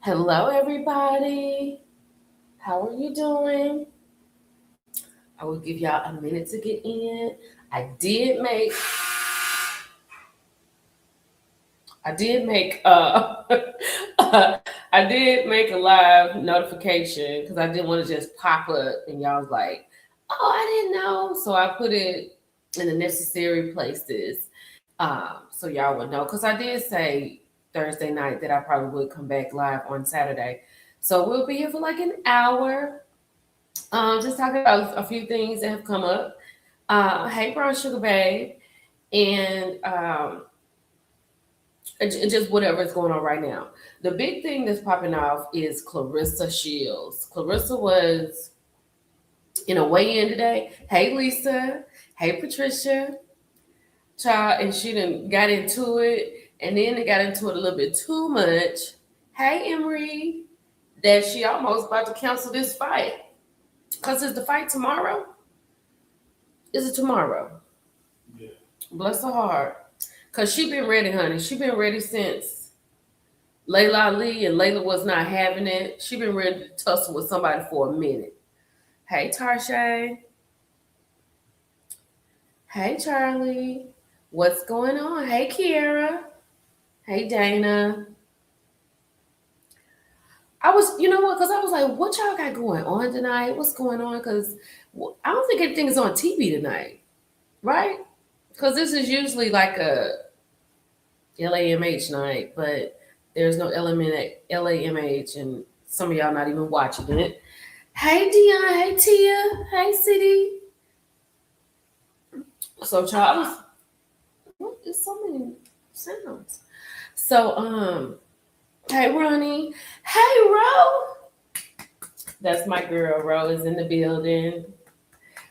Hello, everybody. How are you doing? I will give y'all a minute to get in. I did make, I did make, I did make a live notification because I didn't want to just pop up and y'all was like, "Oh, I didn't know," so I put it in the necessary places, so y'all would know. Because I did say Thursday night that I probably would come back live on Saturday, so we'll be here for like an hour. Just talking about a few things that have come up. Hey, Brown Sugar Babe, and just whatever is going on right now. The big thing that's popping off is Clarissa Shields. Clarissa was in a weigh-in today. Hey, Lisa. Hey, Patricia. Child, and she done got into it, and then they got into it a little bit too much. Hey, Emery, that she almost about to cancel this fight. Cause is the fight tomorrow? Is it tomorrow? Yeah. Bless her heart. Cause she been ready, honey. She been ready since Layla Ali and Layla was not having it. She been ready to tussle with somebody for a minute. Hey Tarshay. Hey Charlie. What's going on? Hey Kiera. Hey Dana. I was, you know what? Cause I was like, what y'all got going on tonight? What's going on? Cause I don't think anything is on TV tonight, right? Cause this is usually like a LAMH night, but there's no LAMH, and some of y'all not even watching it. Hey Dion, hey Tia, hey City. So Charles, what is so many sounds? So hey Ronnie, hey Ro. That's my girl. Ro is in the building.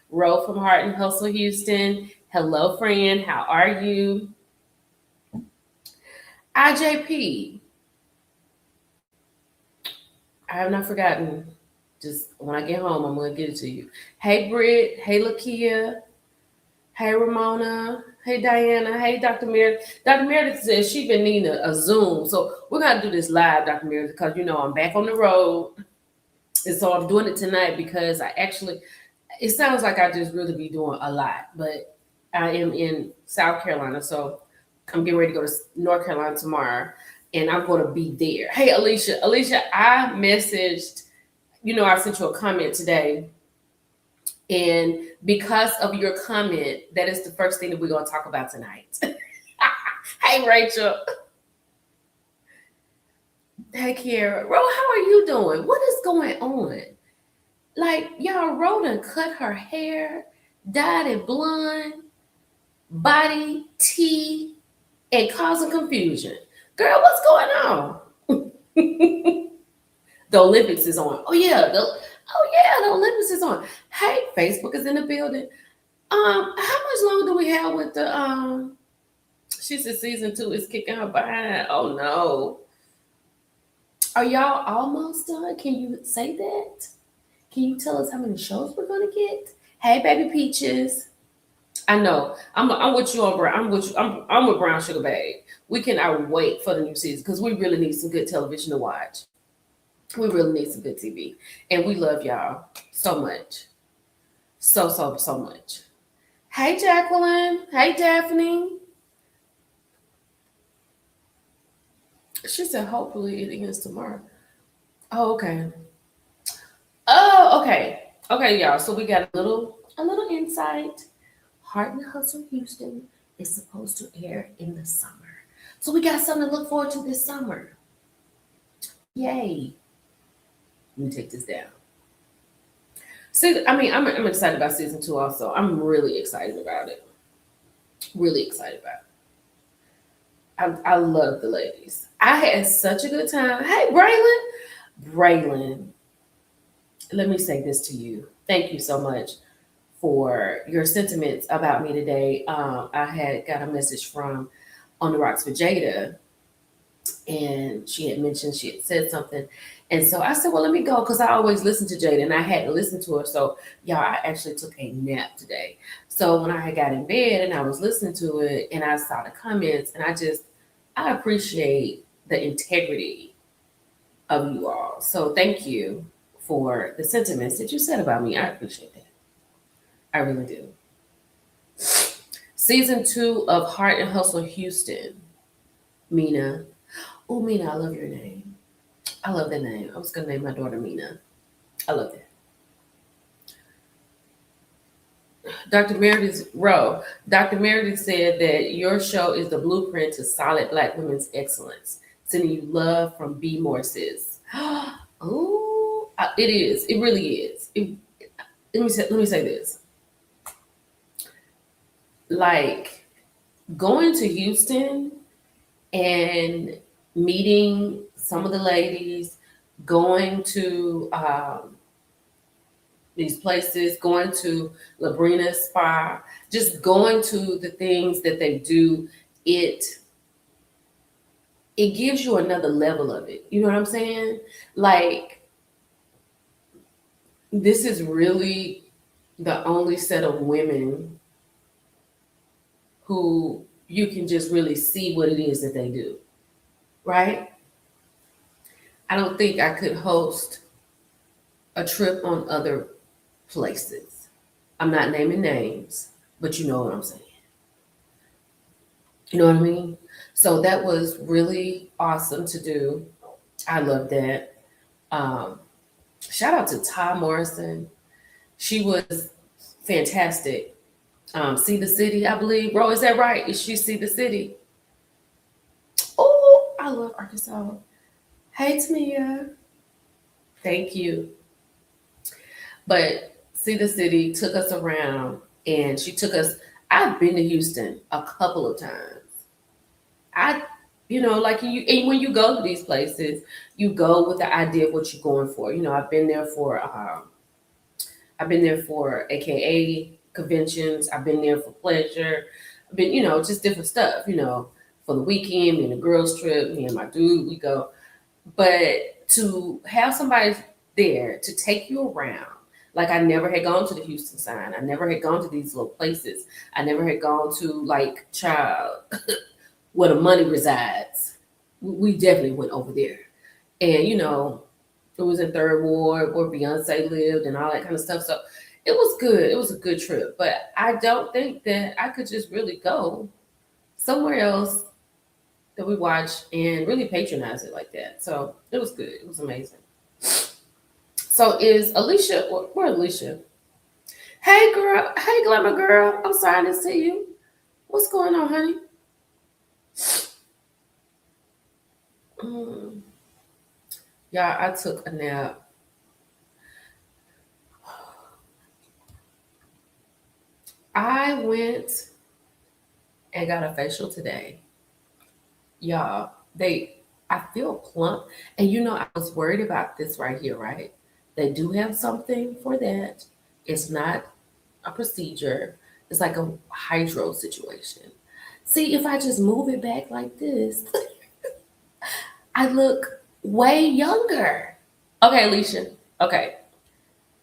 Ro from Heart and Hustle Houston. Hello, friend. How are you? IJP. I have not forgotten. Just when I get home, I'm gonna get it to you. Hey Britt. Hey Lakia. Hey Ramona. Hey Diana. Hey Dr. Meredith. Dr. Meredith says she been needing a Zoom, so we're gonna do this live, Dr. Meredith, because I'm back on the road, and so I'm doing it tonight because I actually. It sounds like I just really be doing a lot, but I am in South Carolina, so I'm getting ready to go to North Carolina tomorrow, and I'm going to be there. Hey Alicia. I messaged. I sent you a comment today. And because of your comment, that is the first thing that we're going to talk about tonight. Hey, Rachel. Hey, Kiara. Ro, how are you doing? What is going on? Like, y'all, Ro done cut her hair, dyed it blonde, body, tea, and causing confusion. Girl, what's going on? The Olympics is on. The Olympics is on. Hey, Facebook is in the building. How much longer do we have with the she said season 2 is kicking her behind. Oh no. Are y'all almost done? Can you say that? Can you tell us how many shows we're gonna get? Hey baby peaches. I know. I'm with you on Brown. I'm with Brown Sugar Babe. We cannot wait for the new season because we really need some good television to watch. We really need some good TV. And we love y'all so much. So much. Hey Jacqueline. Hey Daphne. She said hopefully it ends tomorrow. Oh, okay. Oh, okay. Okay, y'all. So we got a little insight. Heart and Hustle Houston is supposed to air in the summer. So we got something to look forward to this summer. Yay. Let me take this down. See, I mean, I'm excited about season 2 also. I'm really excited about it. Really excited about it. I love the ladies. I had such a good time. Hey, Braylon. Braylon, let me say this to you. Thank you so much for your sentiments about me today. I had got a message from On the Rocks with Jada, and she had mentioned she had said something. And so I said, well, let me go because I always listen to Jada and I hadn't listened to her. So, y'all, I actually took a nap today. So, when I had got in bed and I was listening to it and I saw the comments, and I appreciate the integrity of you all. So thank you for the sentiments that you said about me. I appreciate that. I really do. Season 2 of Heart and Hustle Houston. Mina. Oh, Mina, I love your name. I love that name. I was going to name my daughter Mina. I love that. Dr. Meredith Rowe. Dr. Meredith said that your show is the blueprint to solid Black women's excellence. Sending you love from B. Morses. Oh, it is. It really is. Let me say this. Like going to Houston and meeting some of the ladies, going to these places, going to Labrina Spa, just going to the things that they do, it gives you another level of it. You know what I'm saying? Like, this is really the only set of women who you can just really see what it is that they do, right? I don't think I could host a trip on other places. I'm not naming names, but you know what I'm saying. You know what I mean? So that was really awesome to do. I love that. Um, Shout out to Ty Morrison. She was fantastic. See the City, I believe. Bro, is that right? Is she See the City? Oh, I love Arkansas. Hey, Tamia. Thank you. But See the City took us around and she took us. I've been to Houston a couple of times. I, like and when you go to these places, you go with the idea of what you're going for. I've been there for AKA conventions. I've been there for pleasure. I've been, just different stuff, for the weekend, me and the girls trip, me and my dude, we go. But to have somebody there to take you around, like I never had gone to the Houston sign. I never had gone to these little places. I never had gone to like child where the money resides. We definitely went over there. And it was in Third Ward where Beyonce lived and all that kind of stuff. So it was good. It was a good trip. But I don't think that I could just really go somewhere else that we watch and really patronize it like that. So it was good. It was amazing. So is Alicia, where Alicia? Hey girl, hey glamour girl. I'm sorry to see you. What's going on, honey? Yeah, I took a nap. I went and got a facial today. Y'all, I feel plump. And I was worried about this right here, right? They do have something for that. It's not a procedure. It's like a hydro situation. See, if I just move it back like this, I look way younger. Okay, Alicia. Okay.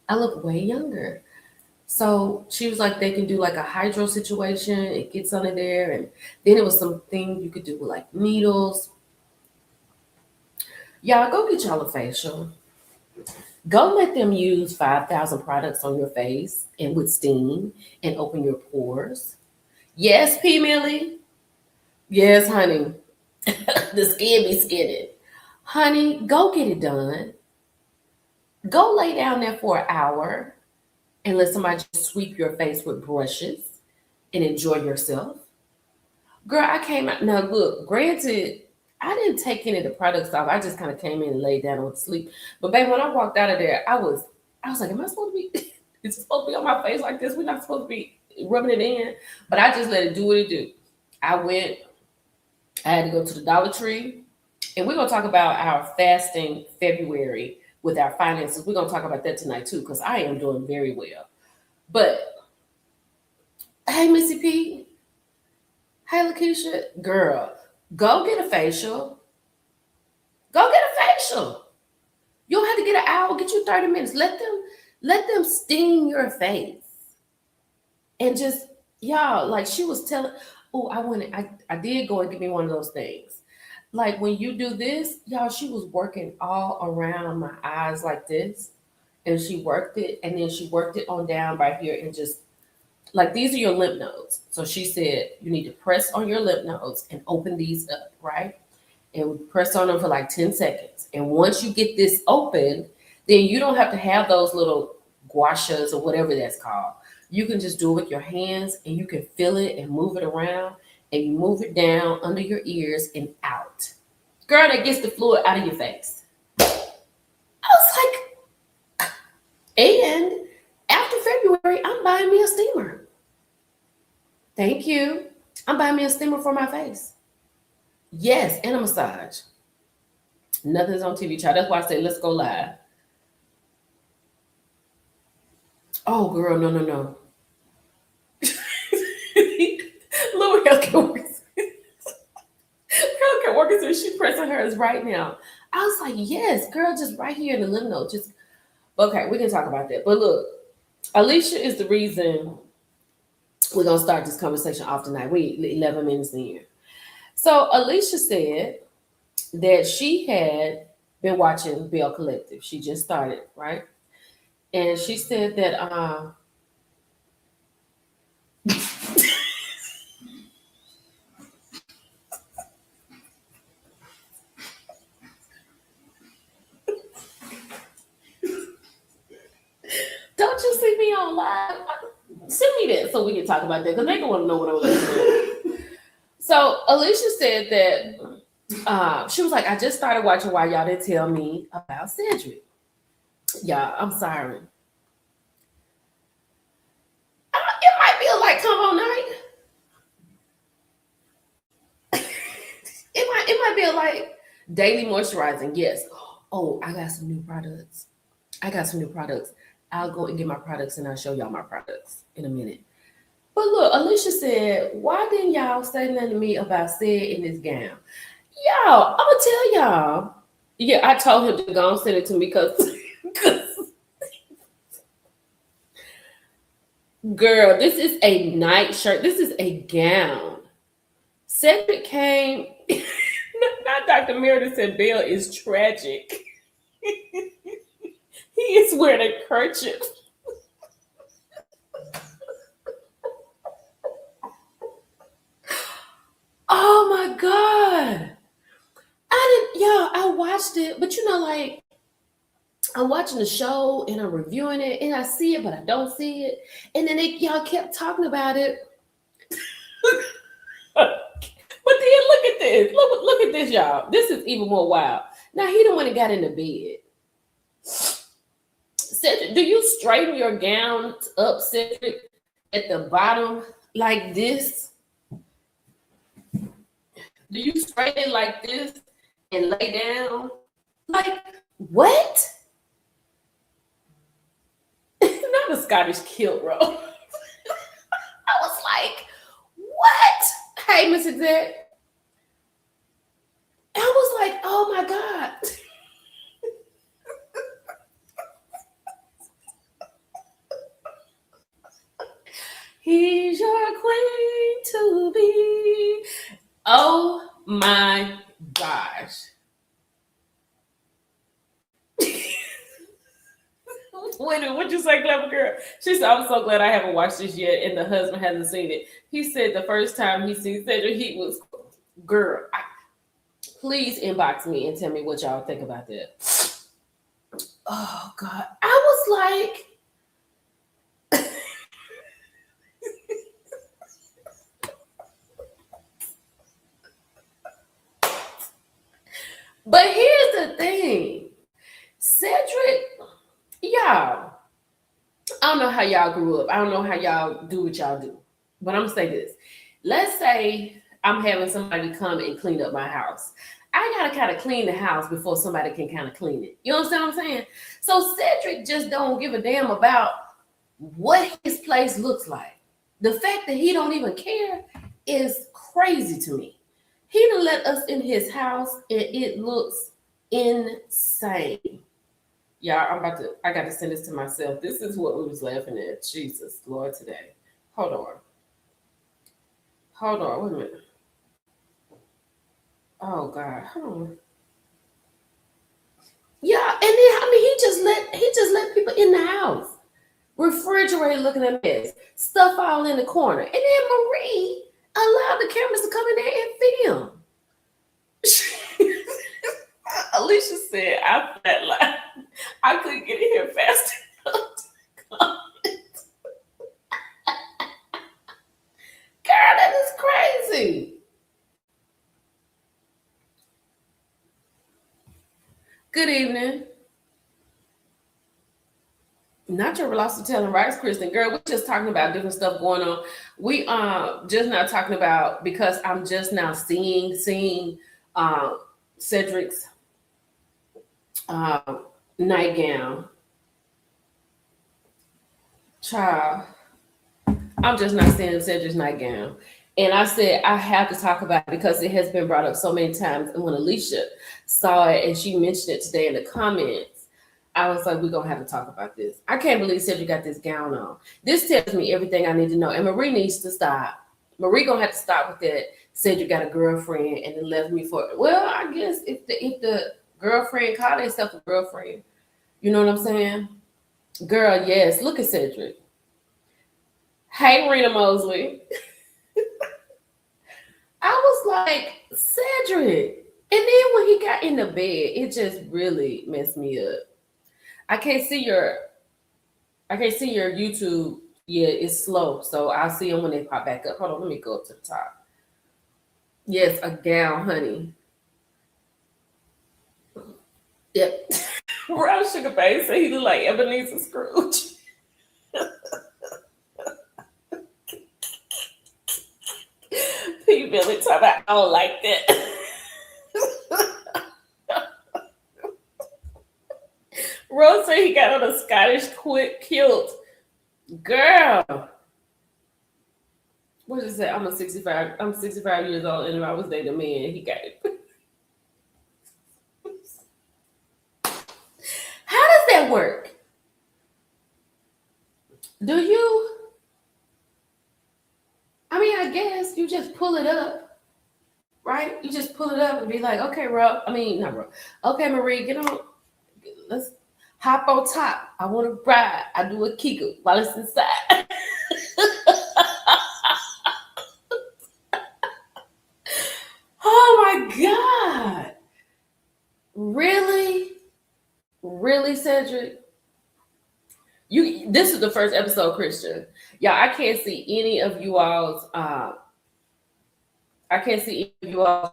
I look way younger. So she was like, they can do like a hydro situation. It gets under there. And then it was something you could do with like needles. Y'all go get y'all a facial. Go let them use 5,000 products on your face and with steam and open your pores. Yes, P. Millie. Yes, honey. The skin be skinning. Honey, go get it done. Go lay down there for an hour and let somebody just sweep your face with brushes and enjoy yourself. Girl, I came out. Now, look, granted, I didn't take any of the products off. I just kind of came in and laid down and went to sleep. But babe, when I walked out of there, I was like, am I supposed to be, is it supposed to be on my face like this? We're not supposed to be rubbing it in. But I just let it do what it do. I had to go to the Dollar Tree. And we're going to talk about our fasting February with our finances. We're going to talk about that tonight too, because I am doing very well. But, hey, Missy P. Hey, Lakeisha. Girl, go get a facial. Go get a facial. You don't have to get an hour. Get you 30 minutes. Let them steam your face. And y'all, like she was telling, I did go and get me one of those things. Like when you do this, y'all, she was working all around my eyes like this. And she worked it, and then she worked it on down by here, and just like these are your lymph nodes. So she said you need to press on your lymph nodes and open these up, right? And we press on them for like 10 seconds. And once you get this open, then you don't have to have those little guashas or whatever that's called. You can just do it with your hands, and you can feel it and move it around, and you move it down under your ears and out. Girl, that gets the fluid out of your face. I was like, and after February, I'm buying me a steamer. Thank you. I'm buying me a steamer for my face. Yes, and a massage. Nothing's on TV, child. That's why I say let's go live. Oh, girl, no, no, no. Little healthcare workers. Healthcare workers, and she's pressing hers right now. I was like, yes, girl, just right here in the lymph node. Just okay, we can talk about that. But look, Alicia is the reason we're gonna start this conversation off tonight. We 11 minutes in. So Alicia said that she had been watching Bell Collective. She just started, right? And she said that don't you see me on live? Send me that so we can talk about that because they want to know what I was doing. So Alicia said that she was like, I just started watching why y'all didn't tell me about Cedric. Yeah, I'm sorry. It might be a like come on night. It might be a like daily moisturizing. Yes. Oh, I got some new products. I got some new products. I'll go and get my products and I'll show y'all my products in a minute. But look, Alicia said, why didn't y'all say nothing to me about Sid in this gown? Y'all, I'm gonna tell y'all. Yeah, I told him to go and send it to me because girl, this is a night shirt. This is a gown. Cedric came. Not Dr. Meredith said Belle is tragic. He is wearing a kerchief. Oh my god. I didn't, yeah, I watched it, but like I'm watching the show and I'm reviewing it and I see it, but I don't see it. And then y'all kept talking about it. But then look at this. Look at this, y'all. This is even more wild. Now he the one that got in the bed. Cedric, do you straighten your gown up, Cedric, at the bottom like this? Do you straighten it like this and lay down? Like what? Not a Scottish kilt robe. I was like, what? Hey, Mrs. Z. I was like, oh my God. He's your queen to be. Oh my gosh. Wait a minute, what'd you say, clever girl? She said, I'm so glad I haven't watched this yet, and the husband hasn't seen it. He said the first time he seen Cedric, he was, girl, please inbox me and tell me what y'all think about that. Oh, God. I was like, but here's the thing. Cedric, y'all, I don't know how y'all grew up. I don't know how y'all do what y'all do. But I'm gonna say this. Let's say I'm having somebody come and clean up my house. I gotta kind of clean the house before somebody can kind of clean it. You understand what I'm saying? So Cedric just don't give a damn about what his place looks like. The fact that he don't even care is crazy to me. He done let us in his house and it looks insane. Yeah, I got to send this to myself. This is what we was laughing at. Jesus, Lord, today. Hold on, wait a minute. Oh God. Yeah, and then I mean he just let people in the house. Refrigerator looking a mess. Stuff all in the corner. And then Marie allowed the cameras to come in there and film. Alicia said, I flatlined. I couldn't get in here fast enough. Girl, that is crazy. Good evening. Not your lost to telling rights, Kristen. Girl, we're just talking about different stuff going on. We just not talking about because I'm just now seeing uh Cedric's uh nightgown. Child. I'm just not seeing Cedric's nightgown. And I said I have to talk about it because it has been brought up so many times. And when Alicia saw it and she mentioned it today in the comments, I was like, we're gonna have to talk about this. I can't believe Cedric got this gown on. This tells me everything I need to know. And Marie needs to stop. Marie gonna have to stop with that. Cedric got a girlfriend and then left me for well, I guess if the girlfriend called herself a girlfriend, you know what I'm saying? Girl, yes. Look at Cedric. Hey, Rena Mosley. I was like, Cedric. And then when he got in the bed, it just really messed me up. I can't see your I can't see your YouTube. Yeah, it's slow. So I'll see them when they pop back up. Hold on, let me go up to the top. Yes, a gown, honey. Yep. Brown Sugar Babe said he look like Ebenezer Scrooge. P. Billy talking about I don't like that. Rose said he got on a Scottish quick kilt. Girl. What is that? I'm 65 years old and if I was dating a man, he got it. How does that work? Do you I mean I guess you just pull it up, right? You just pull it up and be like, okay, Ro. I mean not Ro. Okay, Marie, get on let's hop on top. I want to ride. I do a kegel while it's inside. Oh my God. Really? Really, Cedric? You this is the first episode, Christian. Yeah, I can't see any of you all's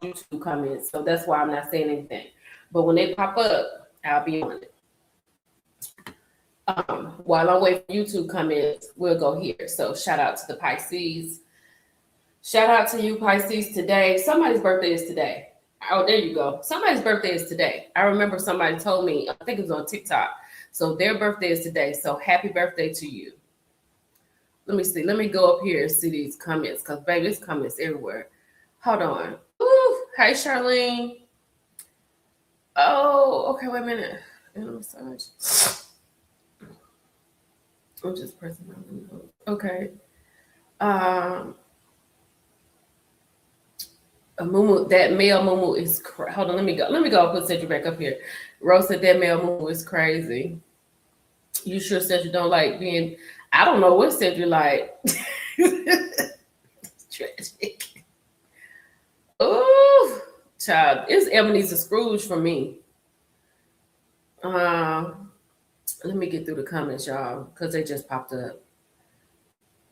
YouTube comments, so that's why I'm not saying anything. But when they pop up, I'll be on it. While I'm waiting for YouTube comments, we'll go here. So shout out to the Pisces. Shout out to you, Pisces, today. Somebody's birthday is today. Oh, there you go. Somebody's birthday is today. I remember somebody told me, I think it was on TikTok. So their birthday is today. So happy birthday to you. Let me see. Let me go up here and see these comments because, baby, there's comments everywhere. Hold on. Ooh, hey, Charlene. Oh, okay. Wait a minute. I'm just pressing my okay. Um, a Mumu, that male Mumu is hold on. Let me go. Let me go. Put Cedric back up here. Rose said that male Mumu is crazy. You sure Cedric don't like being? I don't know what Cedric like. Tragic. Ooh, child, it's Ebenezer Scrooge for me. Let me get through the comments, y'all, because they just popped up.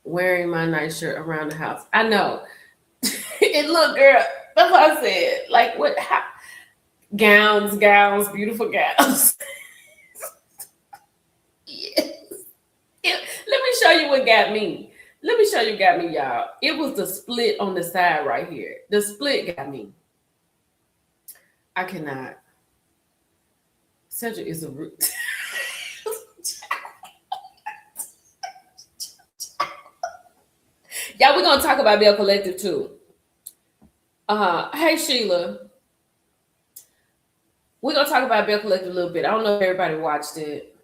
Wearing my nice shirt around the house. I know. And look, girl, that's what I said. Like what? How, gowns, beautiful gowns. Yes. Let me show you what got me. Let me show you what got me, y'all. It was the split on the side right here. The split got me. I cannot. Cedric is a root. Y'all, we're gonna talk about Bell Collective too. Hey Sheila. We're gonna talk about Bell Collective a little bit. I don't know if everybody watched it.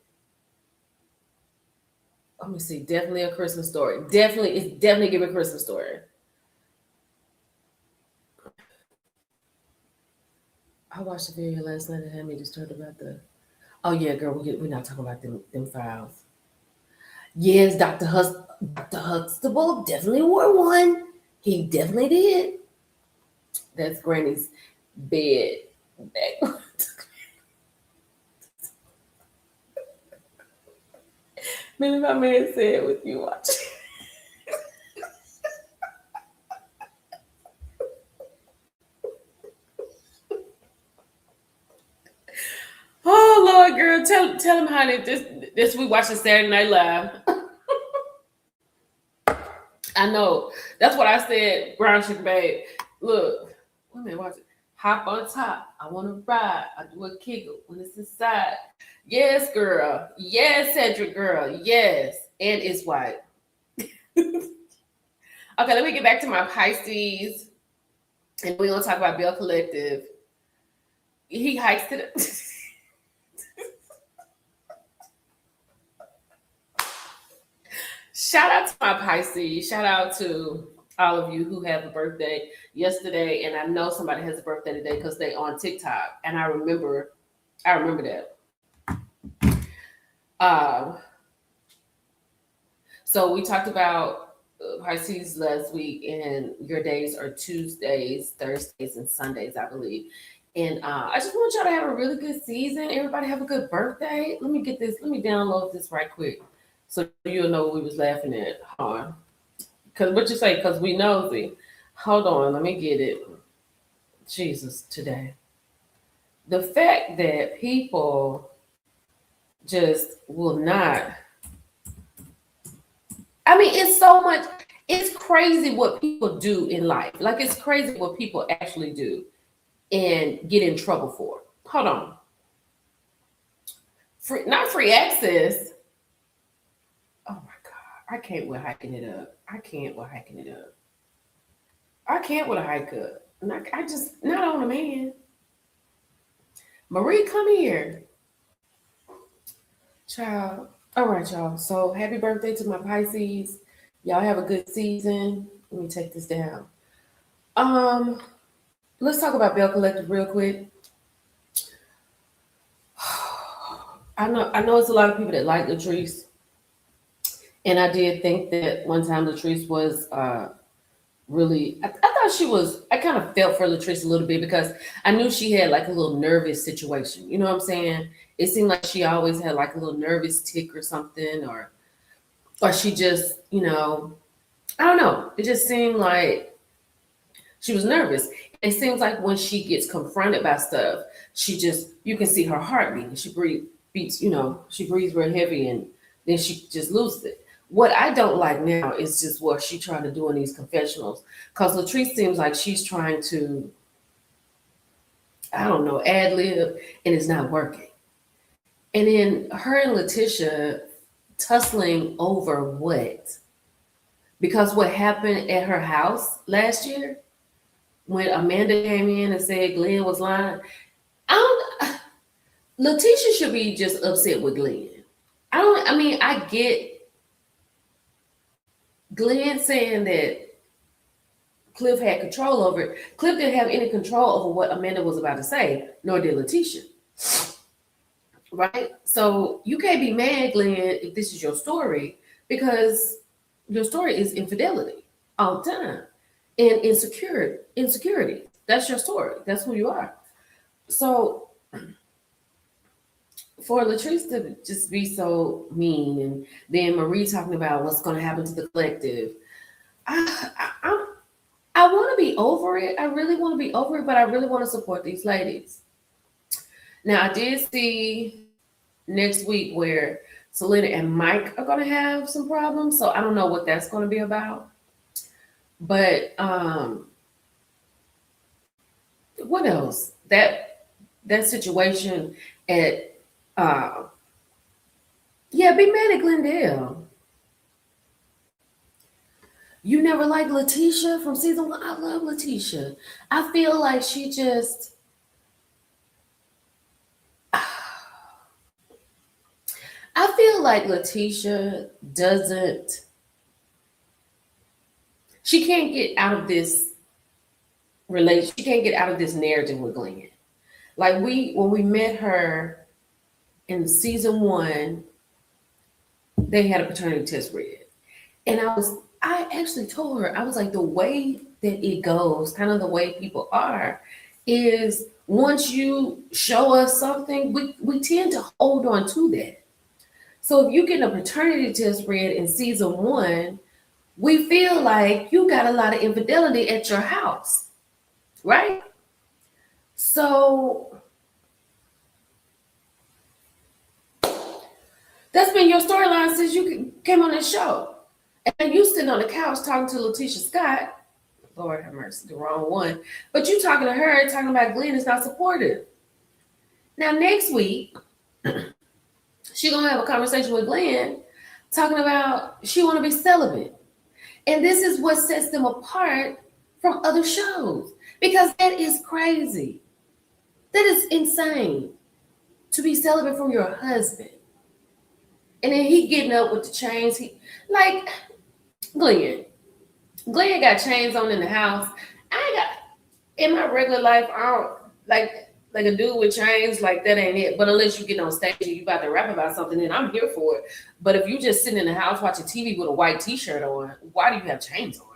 Let me see. Definitely a Christmas story. It's definitely giving a Christmas story. I watched the video last night and had me disturbed about the. Oh yeah, girl, we're not talking about them files. Yes, Dr. Huxtable definitely wore one. He definitely did. That's Granny's bed. Maybe my man said with you watching. Oh Lord, girl, tell him honey. This we watching Saturday Night Live. I know. That's what I said, brown sugar babe. Look, wait a minute, watch it. Hop on top. I want to ride. I do a giggle when it's inside. Yes, girl. Yes, Cedric, girl. Yes. And it's white. Okay, let me get back to my Pisces. And we're going to talk about Bill Collective. He hikes to the. Shout out to my Pisces. Shout out to all of you who have a birthday yesterday. And I know somebody has a birthday today because they on TikTok. And I remember that. Um, so we talked about Pisces last week, and your days are Tuesdays, Thursdays, and Sundays, I believe. And I just want y'all to have a really good season. Everybody have a good birthday. Let me get this. Let me download this right quick, so you'll know what we was laughing at. Hold on, because what you say? Because we nosy. Hold on, let me get it. Jesus, today. The fact that people just will not. I mean, it's so much. It's crazy what people do in life. Like it's crazy what people actually do and get in trouble for. Hold on, not free access. Oh my god, I can't with hiking it up. I can't with hiking it up. I can't with a hike up. I just not on a man. Marie, come here, child. All right, y'all. So happy birthday to my Pisces. Y'all have a good season. Let me take this down. Um, let's talk about Bell Collective real quick. I know it's a lot of people that like Latrice, and I did think that one time Latrice was really. I thought she was. I kind of felt for Latrice a little bit because I knew she had like a little nervous situation. You know what I'm saying? It seemed like she always had like a little nervous tick or something, or she just, I don't know. It just seemed like she was nervous. It seems like when she gets confronted by stuff, you can see her heart beating. She breathes real heavy and then she just loses it. What I don't like now is just what she trying to do in these confessionals. Because Latrice seems like she's trying to, I don't know, ad lib and it's not working. And then her and Letitia tussling over what? Because what happened at her house last year when Amanda came in and said Glenn was lying, I don't. Letitia should be just upset with Glenn. I get Glenn saying that Cliff had control over it. Cliff didn't have any control over what Amanda was about to say, nor did Letitia. Right? So you can't be mad, Glenn, if this is your story, because your story is infidelity all the time. And insecurity. That's your story. That's who you are. So for Latrice to just be so mean, and then Marie talking about what's going to happen to the collective, I want to be over it. I really want to be over it, but I really want to support these ladies. Now I did see next week where Selena and Mike are going to have some problems, so I don't know what that's going to be about. But what else? That situation at yeah, be mad at Glendale. You never liked Letitia from season 1? I love Letitia. I feel like she just I feel like Letitia doesn't she can't get out of this relation she can't get out of this narrative with Glenn. Like when we met her in season one, they had a paternity test read. And I actually told her, I was like, the way that it goes, kind of the way people are, is once you show us something, we tend to hold on to that. So if you get a paternity test read in season one, we feel like you got a lot of infidelity at your house, right? So that's been your storyline since you came on this show. And you sitting on the couch talking to Letitia Scott. Lord have mercy, the wrong one. But you talking to her, talking about Glenn is not supportive. Now next week, she gonna have a conversation with Glenn, talking about she want to be celibate, and this is what sets them apart from other shows because that is crazy. That is insane to be celibate from your husband, and then he getting up with the chains. He like Glenn. Glenn got chains on in the house. I ain't got in my regular life. I don't like a dude with chains. Like that ain't it. But unless you get on stage and you about to rap about something, then I'm here for it. But if you just sitting in the house watching TV with a white T-shirt on, why do you have chains on?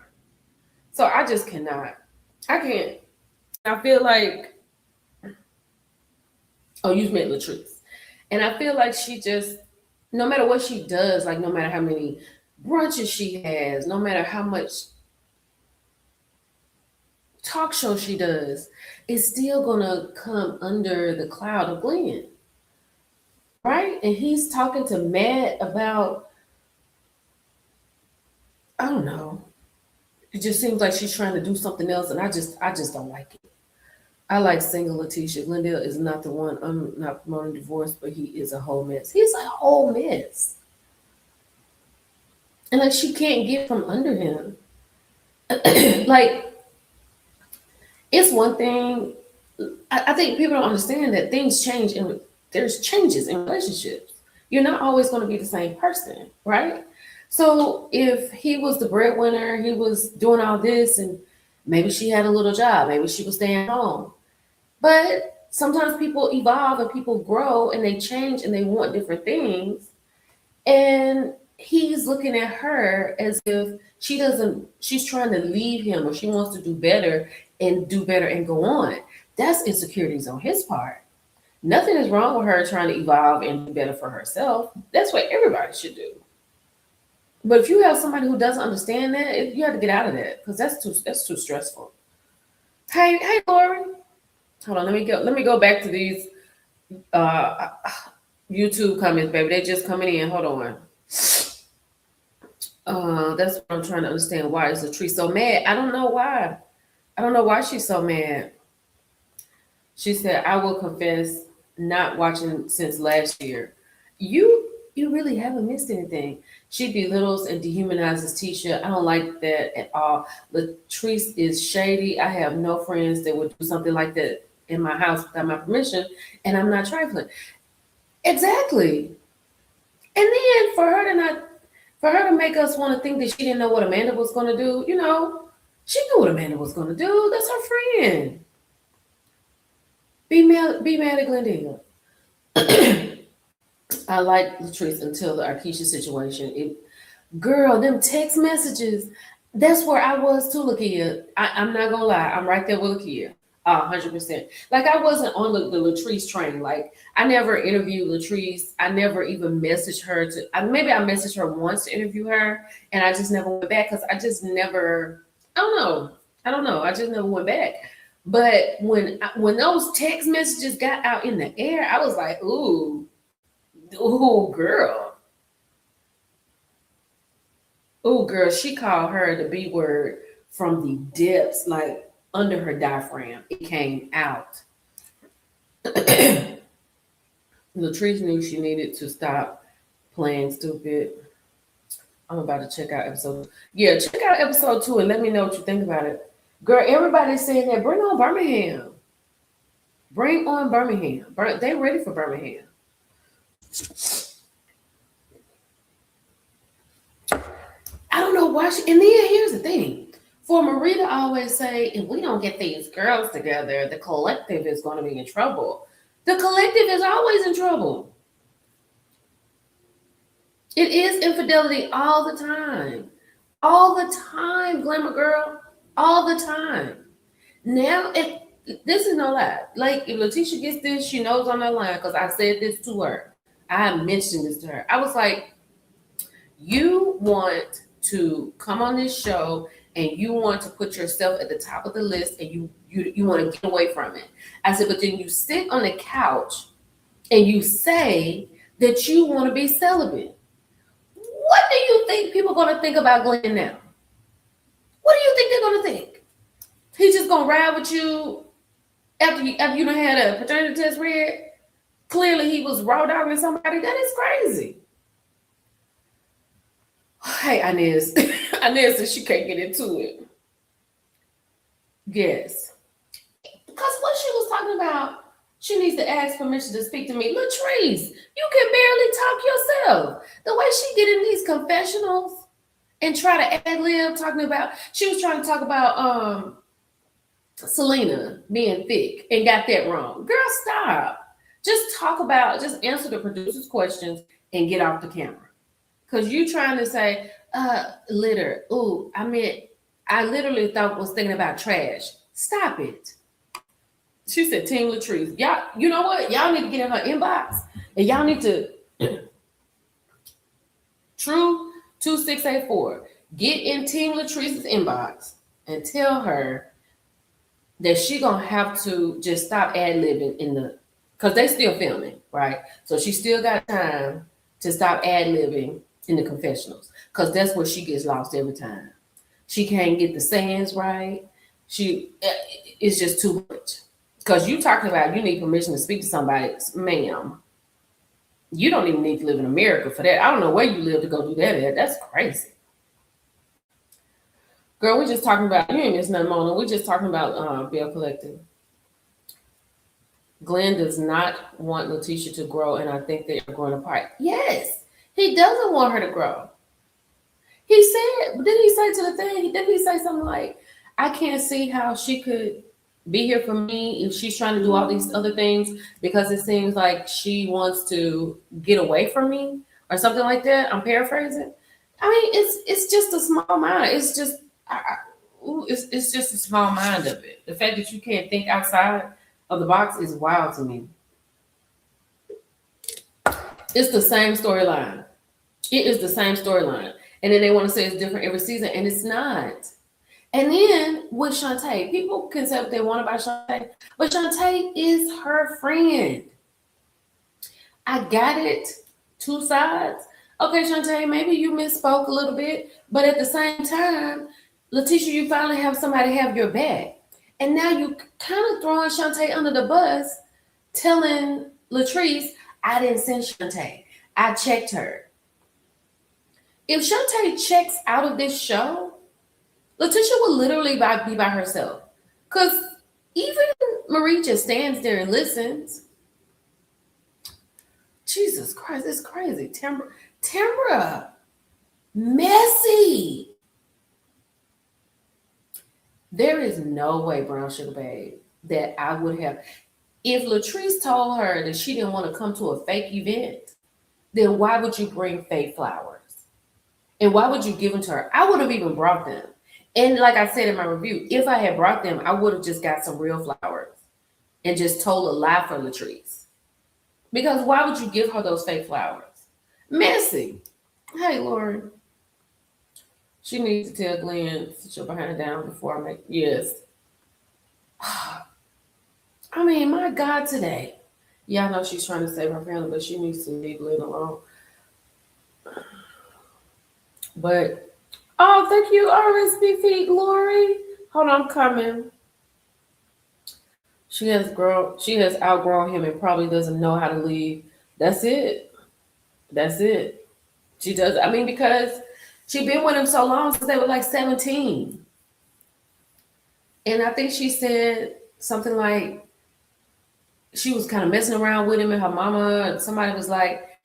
So I just cannot. I can't. I feel like you met Latrice, and I feel like she just no matter what she does, like no matter how many brunches she has, no matter how much talk show she does, is still gonna come under the cloud of Glenn, right? And he's talking to Matt about, I don't know. It just seems like she's trying to do something else, and I just don't like it. I like single Letitia. Glendale is not the one. I'm not promoting divorce, but he is a whole mess. He's a whole mess, and like she can't get from under him. Like it's one thing. I think people don't understand that things change and there's changes in relationships. You're not always going to be the same person, right? So if he was the breadwinner, he was doing all this, and maybe she had a little job, maybe she was staying home. But sometimes people evolve and people grow and they change and they want different things. And he's looking at her as if she's trying to leave him or she wants to do better and go on. That's insecurities on his part. Nothing is wrong with her trying to evolve and do better for herself. That's what everybody should do. But if you have somebody who doesn't understand that, you have to get out of that because that's too stressful. Hey, Lori. Hold on, let me go back to these uh YouTube comments, baby. They're just coming in. Hold on. That's what I'm trying to understand. Why is Latrice so mad? I don't know why. I don't know why she's so mad. She said, I will confess, not watching since last year. You really haven't missed anything. She belittles and dehumanizes Tisha. I don't like that at all. Latrice is shady. I have no friends that would do something like that in my house without my permission, and I'm not trifling. Exactly. And then for her to make us want to think that she didn't know what Amanda was going to do, she knew what Amanda was going to do. That's her friend. Be mad at Glendale. I like Latrice until the Arkisha situation. Girl, them text messages, that's where I was too, Lakia. I'm not gonna lie, I'm right there with Lakia. 100%. Like I wasn't on the Latrice train. Like I never interviewed Latrice. I never even messaged her maybe I messaged her once to interview her, and I just never went back because I just never. I don't know. I just never went back. But when those text messages got out in the air, I was like, ooh, girl. Oh, girl, she called her the B word from the depths, like under her diaphragm. It came out. Latrice knew she needed to stop playing stupid. I'm about to check out episode. Yeah, check out episode 2 and let me know what you think about it. Girl, everybody's saying that bring on Birmingham. Bring on Birmingham. They ready for Birmingham. I don't know why and then here's the thing. For Marie to always say, if we don't get these girls together, the collective is going to be in trouble. The collective is always in trouble. It is infidelity all the time. All the time, Glamour Girl. All the time. Now, if this is no lie. Like, if Letitia gets this, she knows on that line because I said this to her. I mentioned this to her. I was like, you want to come on this show and you want to put yourself at the top of the list and you want to get away from it. I said, but then you sit on the couch and you say that you want to be celibate. What do you think people are going to think about Glenn now? What do you think they're going to think? He's just going to ride with you after you done had a paternity test read? Clearly he was raw dogging somebody. That is crazy. Hey, Inez. Inez says she can't get into it. Yes. Because what she was talking about, she needs to ask permission to speak to me. Latrice, you can barely talk yourself. The way she get in these confessionals and try to ad-lib talking about, she was trying to talk about Selena being thick and got that wrong. Girl, stop. Just answer the producer's questions and get off the camera. Because you trying to say, litter. Ooh, I literally was thinking about trash. Stop it. She said, Team Latrice. Y'all, you know what? Y'all need to get in her inbox. And y'all need to, True 2684, get in Team Latrice's inbox and tell her that she gonna have to just stop ad-libbing because they still filming, right? So she still got time to stop ad-libbing in the confessionals, because that's where she gets lost every time. She can't get the sayings right. It's just too much. Because you talking about you need permission to speak to somebody, ma'am. You don't even need to live in America for that. I don't know where you live to go do that at. That's crazy. Girl, we just talking about, you ain't missing nothing, Mona. We just talking about Bell Collective. Glenn does not want Letitia to grow, and I think they are growing apart. Yes, he doesn't want her to grow. He said, didn't he say to the thing, didn't he say something like, I can't see how she could be here for me if she's trying to do all these other things because it seems like she wants to get away from me or something like that. I'm paraphrasing. I mean, it's just a small mind. It's just, it's just a small mind of it. The fact that you can't think outside of the box is wild to me. It's the same storyline. It is the same storyline. And then they want to say it's different every season, and it's not. And then with Shantae, people can say what they want about Shantae, but Shantae is her friend. I got it. Two sides. Okay, Shantae, maybe you misspoke a little bit, but at the same time, Letitia, you finally have somebody have your back. And now you kind of throwing Shantae under the bus, telling Latrice, I didn't send Shantae. I checked her. If Shantae checks out of this show, Letitia will literally be by herself. Because even Marie just stands there and listens. Jesus Christ, it's crazy. Tambra, messy. There is no way, Brown Sugar Babe, that I would have. If Latrice told her that she didn't want to come to a fake event, then why would you bring fake flowers? And why would you give them to her? I would have even brought them. And like I said in my review, if I had brought them, I would have just got some real flowers and just told a lie for Latrice. Because why would you give her those fake flowers? Messy. Hey, Lauren. She needs to tell Glenn, sit your behind down before I make, yes. I mean, my God, today. Yeah, I know she's trying to save her family, but she needs to leave Glenn alone. But, oh, thank you, RSVP, Glory. Hold on, I'm coming. She has outgrown him and probably doesn't know how to leave. That's it. She does. I mean, because she's been with him so long since they were like 17. And I think she said something like she was kind of messing around with him, and her mama, somebody was like,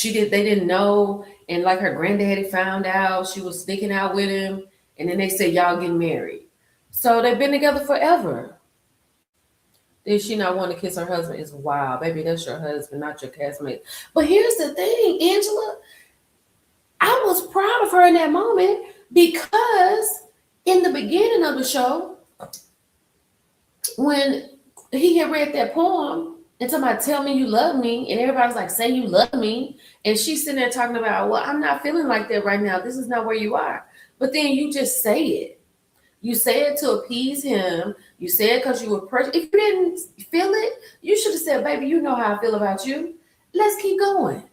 they didn't know. And like her granddaddy found out she was sneaking out with him. And then they said y'all getting married. So they've been together forever. Did she not want to kiss her husband? Is wow, baby, that's your husband, not your castmate. But here's the thing, Angela. I was proud of her in that moment because in the beginning of the show, when he had read that poem and talking about tell me you love me, and everybody's like, say you love me. And she's sitting there talking about, well, I'm not feeling like that right now. This is not where you are. But then you just say it. You say it to appease him. You say it because you were pressured. If you didn't feel it, you should have said, baby, you know how I feel about you. Let's keep going.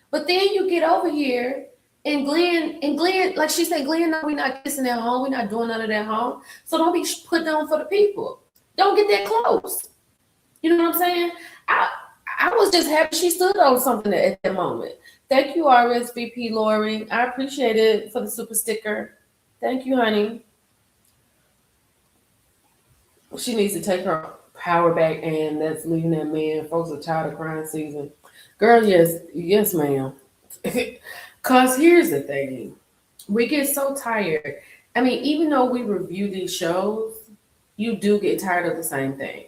But then you get over here and Glenn, like she said, Glenn, no, we're not kissing at home. We're not doing none of that at home. So don't be putting on for the people. Don't get that close. You know what I'm saying? I was just happy she stood on something at that moment. Thank you, RSVP Lori. I appreciate it for the super sticker. Thank you, honey. She needs to take her power back, and that's leaving that man. Folks are tired of crying season. Girl, yes, ma'am. Cause here's the thing. We get so tired. I mean, even though we review these shows, you do get tired of the same thing.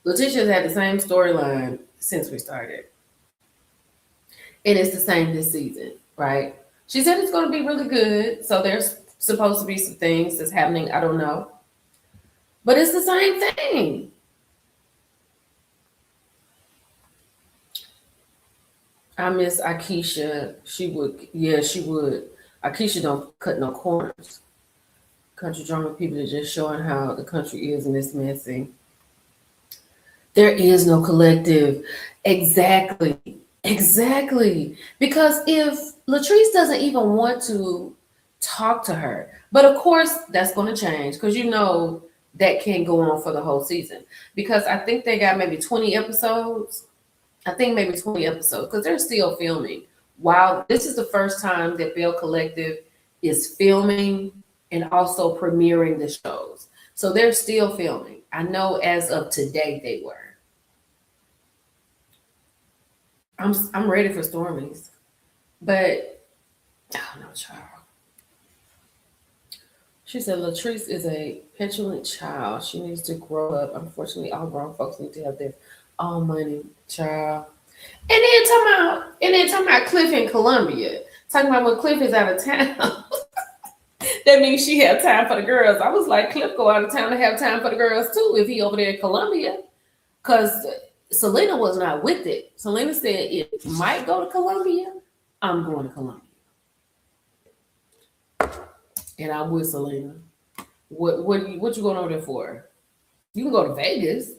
Letitia's had the same storyline since we started. And it's the same this season, right? She said it's going to be really good. So there's supposed to be some things that's happening. I don't know. But it's the same thing. I miss Akeisha. She would. Akeisha don't cut no corners. Country drama people are just showing how the country is and it's messy. There is no collective. Exactly. Because if Latrice doesn't even want to talk to her, but of course that's going to change because you know that can't go on for the whole season. Because I think they got maybe 20 episodes. I think maybe 20 episodes because they're still filming. Wow, this is the first time that Bell Collective is filming and also premiering the shows. So they're still filming. I know as of today they were. I'm ready for Stormies. But oh no, child. She said Latrice is a petulant child. She needs to grow up. Unfortunately, all grown folks need to have their own money, child. And then talking about Cliff in Columbia. Talking about when Cliff is out of town. That means she had time for the girls. I was like, Cliff go out of town to have time for the girls too if he over there in Columbia. Because Selena was not with it. Selena said, if Mike go to Columbia, I'm going to Columbia. And I'm with Selena. What you going over there for? You can go to Vegas,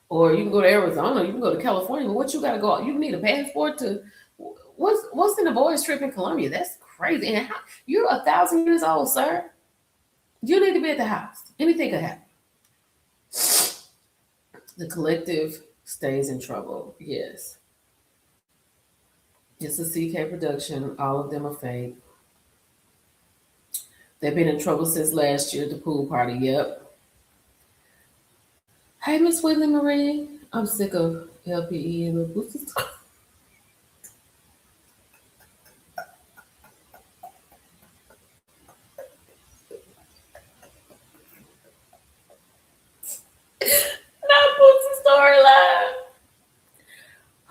or you can go to Arizona. You can go to California. But what you got to go? You need a passport to. What's in the boys' trip in Columbia? That's crazy. And you're 1,000 years old, sir. You need to be at the house. Anything could happen. The collective stays in trouble. Yes. It's a CK production. All of them are fake. They've been in trouble since last year, the pool party. Yep. Hey, Miss Whitley Marie. I'm sick of LPE and the boosters. Not Bootsy storyline.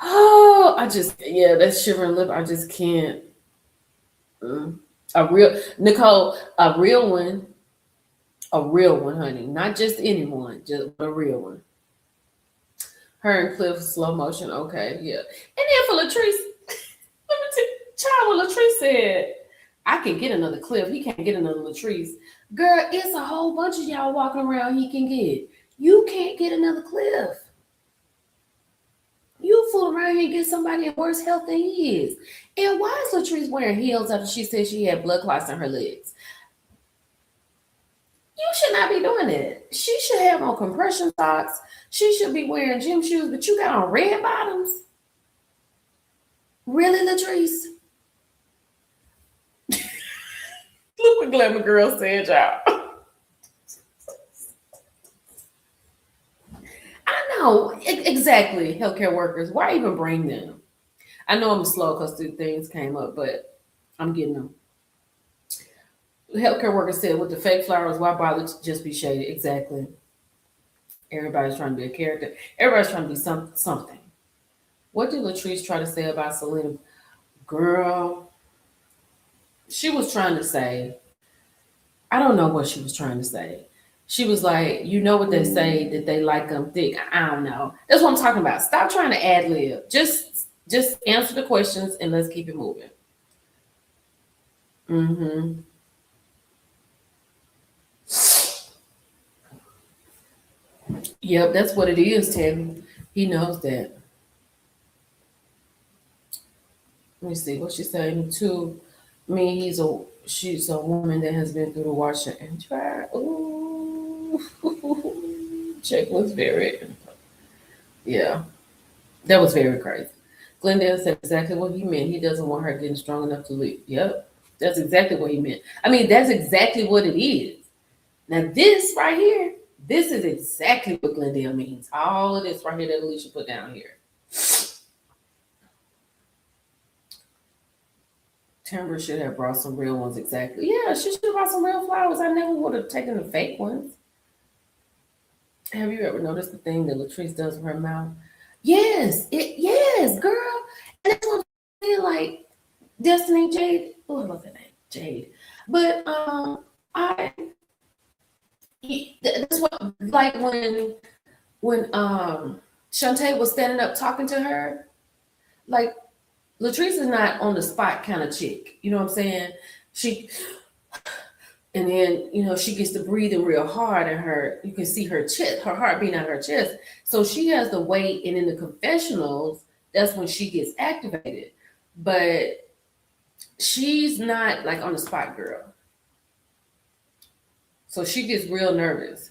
Oh, that shivering lip. I just can't. A real Nicole, a real one, honey. Not just anyone, just a real one. Her and Cliff slow motion. Okay, yeah. And then for Latrice, child, Latrice said, I can get another Cliff. He can't get another Latrice. Girl, it's a whole bunch of y'all walking around he can get. You can't get another Cliff. You fool around here and get somebody in worse health than he is. And why is Latrice wearing heels after she said she had blood clots in her legs? You should not be doing that. She should have on compression socks. She should be wearing gym shoes, but you got on red bottoms? Really, Latrice? Look what Glamour Girl said, y'all. I know, exactly, healthcare workers. Why even bring them? I know I'm slow because two things came up, but I'm getting them. Healthcare worker said, with the fake flowers, why bother to just be shady? Exactly. Everybody's trying to be a character. Everybody's trying to be something. What did Latrice try to say about Selena? Girl, she was trying to say, I don't know what she was trying to say. She was like, you know what they say that they like them thick. I don't know. That's what I'm talking about. Stop trying to ad lib. Just answer the questions and let's keep it moving. Mm-hmm. Yep, that's what it is, Tim. He knows that. Let me see what she's saying to me. She's a woman that has been through the washer and dryer. Ooh, Jake was very, yeah, that was very crazy. Glendale said exactly what he meant. He doesn't want her getting strong enough to leave. Yep, that's exactly what he meant. I mean, that's exactly what it is. Now, this right here, this is exactly what Glendale means. All of this right here that Alicia put down here. Timber should have brought some real ones, exactly. Yeah, she should have brought some real flowers. I never would have taken the fake ones. Have you ever noticed the thing that Latrice does with her mouth? Yes, girl. And that's what I'm saying, like Destiny Jade. Oh, I love that name, Jade. But I that's what, like when Shantae was standing up talking to her, like Latrice is not on the spot kind of chick. You know what I'm saying? She and then she gets to breathing real hard, and you can see her chest, her heart beating out her chest. So she has the weight, and in the confessionals, that's when she gets activated. But she's not like on the spot girl, so she gets real nervous.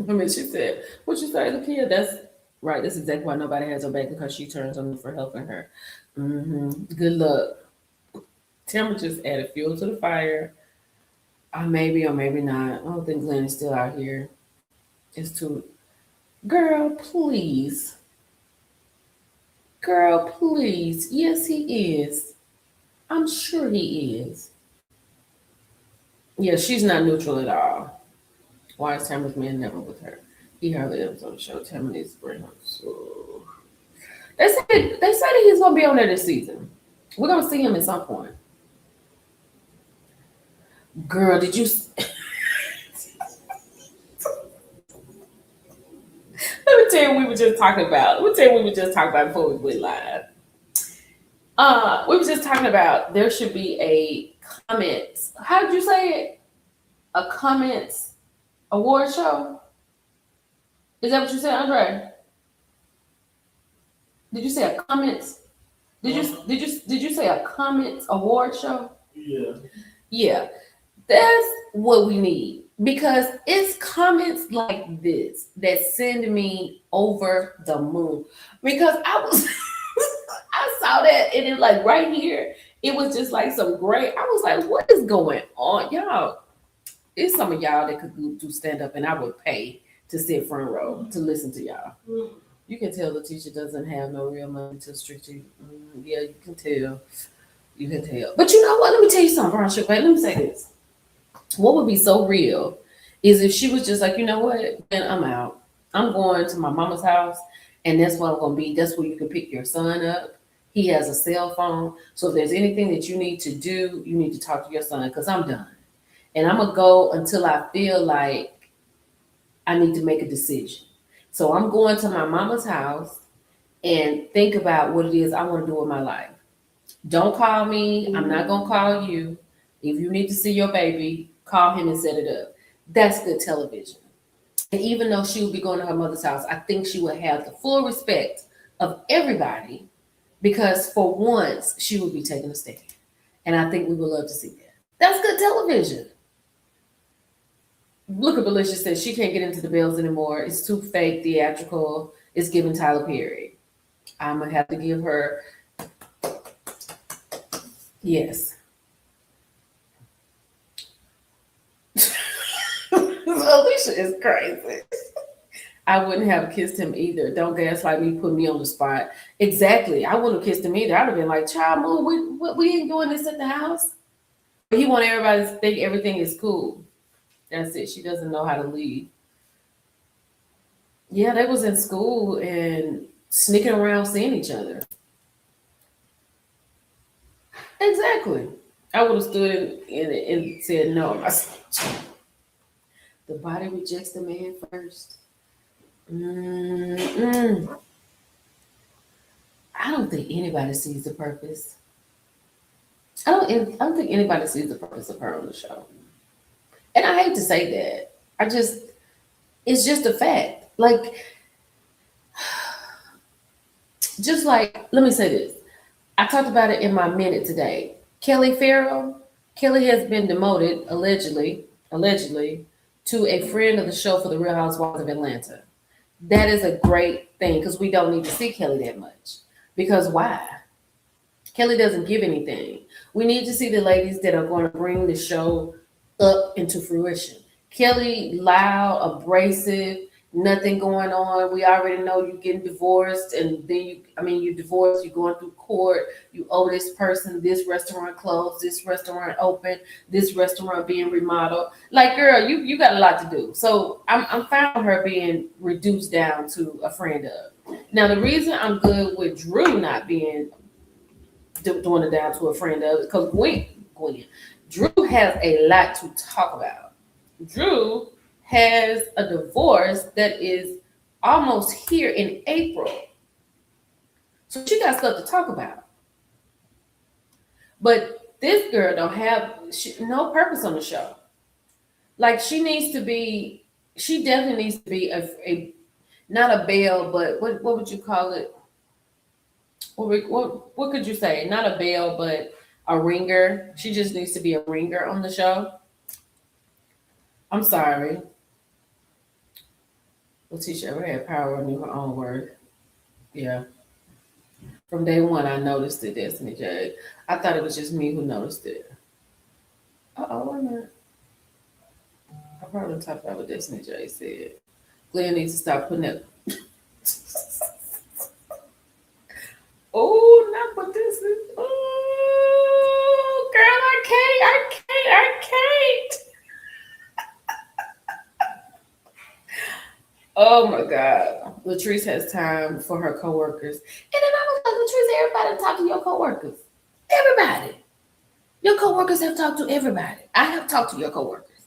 I mean, she said, "What you say, Lakia?" That's right. That's exactly why nobody has her back, because she turns on me for helping her. Good luck. Timber just added fuel to the fire. Maybe or maybe not. I don't think Glenn is still out here. It's too. Girl, please. Girl, please. Yes, he is. I'm sure he is. Yeah, she's not neutral at all. Why is Tamara's man never with her? He hardly ever on the show. Tamara needs to bring her. So they said that he's gonna be on there this season. We're gonna see him at some point. Girl, did you? Let me tell you, we were just talking about. Let me tell you, we were just talking about before we went live. We were just talking about there should be a comments. How did you say it? A comments award show. Is that what you said, Andre? Did you say a comments? Did you say a comments award show? Yeah. Yeah, that's what we need, because it's comments like this that send me over the moon. Because I was I saw that, and it like right here, it was just like some great. I was like, what is going on, y'all? It's some of y'all that could do stand up, and I would pay to sit front row to listen to y'all. You can tell the teacher doesn't have no real money to strictly. Yeah, you can tell. You can tell. But you know what? Let me tell you something, Brown Sugar. Let me say this. What would be so real is if she was just like, you know what? Then I'm out. I'm going to my mama's house, and that's what I'm going to be. That's where you can pick your son up. He has a cell phone. So if there's anything that you need to do, you need to talk to your son, because I'm done. And I'm going to go until I feel like I need to make a decision. So I'm going to my mama's house and think about what it is I want to do with my life. Don't call me. I'm not going to call you. If you need to see your baby, call him and set it up. That's good television. And even though she would be going to her mother's house, I think she would have the full respect of everybody, because for once she would be taking a stand. And I think we would love to see that. That's good television. Look at Felicia says she can't get into the Bells anymore. It's too fake, theatrical. It's giving Tyler Perry. I'm gonna have to give her yes. Alicia is crazy. I wouldn't have kissed him either. Don't gaslight me, put me on the spot. Exactly. I wouldn't have kissed him either. I'd have been like, child, move, we ain't doing this at the house. But he want everybody to think everything is cool. That's it. She doesn't know how to lead. Yeah, they was in school and sneaking around seeing each other. Exactly. I would have stood and said no. The body rejects the man first. Mm-mm. I don't think anybody sees the purpose. I don't think anybody sees the purpose of her on the show. And I hate to say that. It's just a fact. Like, just like, let me say this. I talked about it in my minute today. Kelly Farrell, Kelly has been demoted, allegedly, to a friend of the show for the Real Housewives of Atlanta. That is a great thing because we don't need to see Kelly that much. Because why? Kelly doesn't give anything. We need to see the ladies that are going to bring the show up into fruition. Kelly, loud, abrasive, nothing going on. We already know you're getting divorced, and then you divorced, you're going through court, you owe this person, this restaurant closed, this restaurant open, this restaurant being remodeled. Like, girl, you got a lot to do. So I'm fine with her being reduced down to a friend of. Now, the reason I'm good with Drew not being doing it down to a friend of because Gwen, Drew has a lot to talk about. Drew has a divorce that is almost here in April. So she got stuff to talk about. But this girl don't have no purpose on the show. Like she definitely needs to be a not a belle, but what would you call it? What could you say? Not a belle, but a ringer. She just needs to be a ringer on the show. I'm sorry. Letitia ever had power and knew her own word. Yeah. From day one, I noticed it, Destiny J. I thought it was just me who noticed it. Uh-oh, wait a minute. I probably talked about what Destiny J said. Glenn needs to stop putting that. Oh, not what this is. Oh, girl, I can't. Oh my God. Latrice has time for her coworkers. And then I was like, Latrice, everybody talk to your coworkers. Everybody. Your coworkers have talked to everybody. I have talked to your coworkers.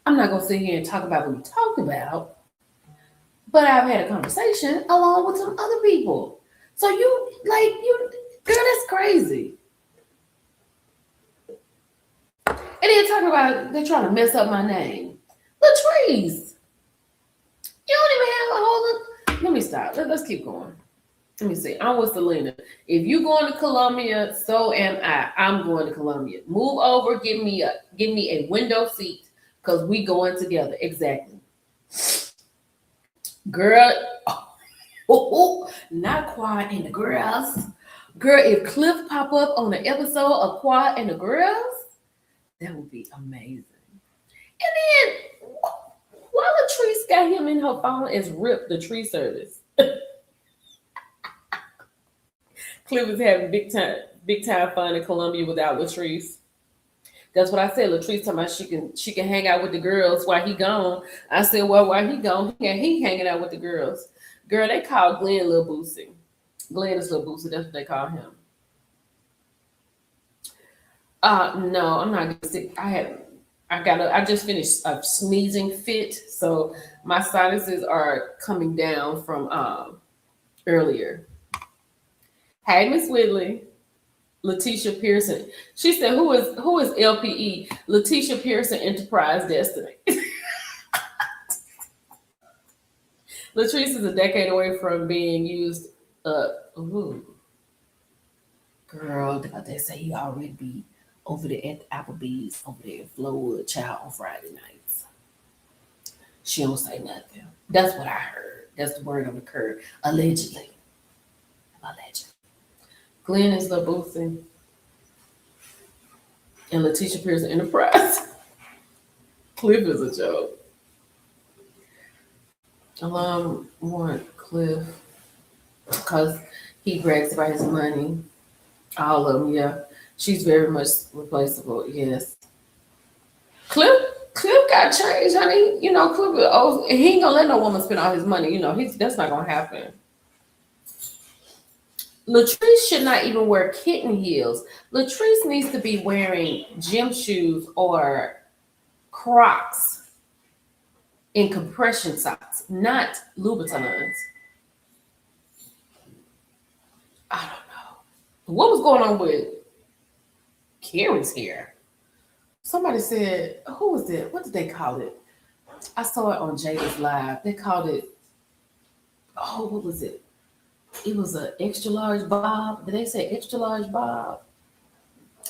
I'm not gonna sit here and talk about what we talked about, but I've had a conversation along with some other people. So girl, that's crazy. And then talking about they're trying to mess up my name. Latrice, you don't even have a whole. Let me stop. Let's keep going. Let me see. I'm with Selena. If you going to Columbia, so am I. I'm going to Columbia. Move over. Give me a window seat because we going together. Exactly. Girl, not Quad and the Girls. Girl, if Cliff pop up on the episode of Quad and the Girls, that would be amazing. And then, while Latrice got him in her phone as Rip, the tree service. Cliff is having big time fun in Columbia without Latrice. That's what I said. Latrice talking about she can hang out with the girls while he gone. I said, well, while he gone, he hanging out with the girls. Girl, they call Glenn Lil Boosie. Glenn is Lil Boosie. That's what they call him. No, I'm not gonna sick. I just finished a sneezing fit, so my sinuses are coming down from earlier. Hey, Miss Whitley. Letitia Pearson. She said, who is LPE? Letitia Pearson Enterprise Destiny. Latrice is a decade away from being used up. Ooh. Girl, they say you already be over there at Applebee's over there in Flowood, child, on Friday nights. She don't say nothing. That's what I heard. That's the word on the curb. Allegedly. Glenn is Lil Boosie and Letitia Pearson Enterprise. Cliff is a joke. Want Cliff because he brags about his money. All of them, yeah. She's very much replaceable. Yes. Cliff Cliff got changed, honey. You know, Cliff. Oh, he ain't gonna let no woman spend all his money. You know, he's that's not gonna happen. Latrice should not even wear kitten heels. Latrice needs to be wearing gym shoes or Crocs in compression socks, not Louboutins. I don't know. What was going on with Carrie's hair? Somebody said, who was it? What did they call it? I saw it on Jada's live. They called it, oh, what was it? It was an extra large bob. Did they say extra large bob?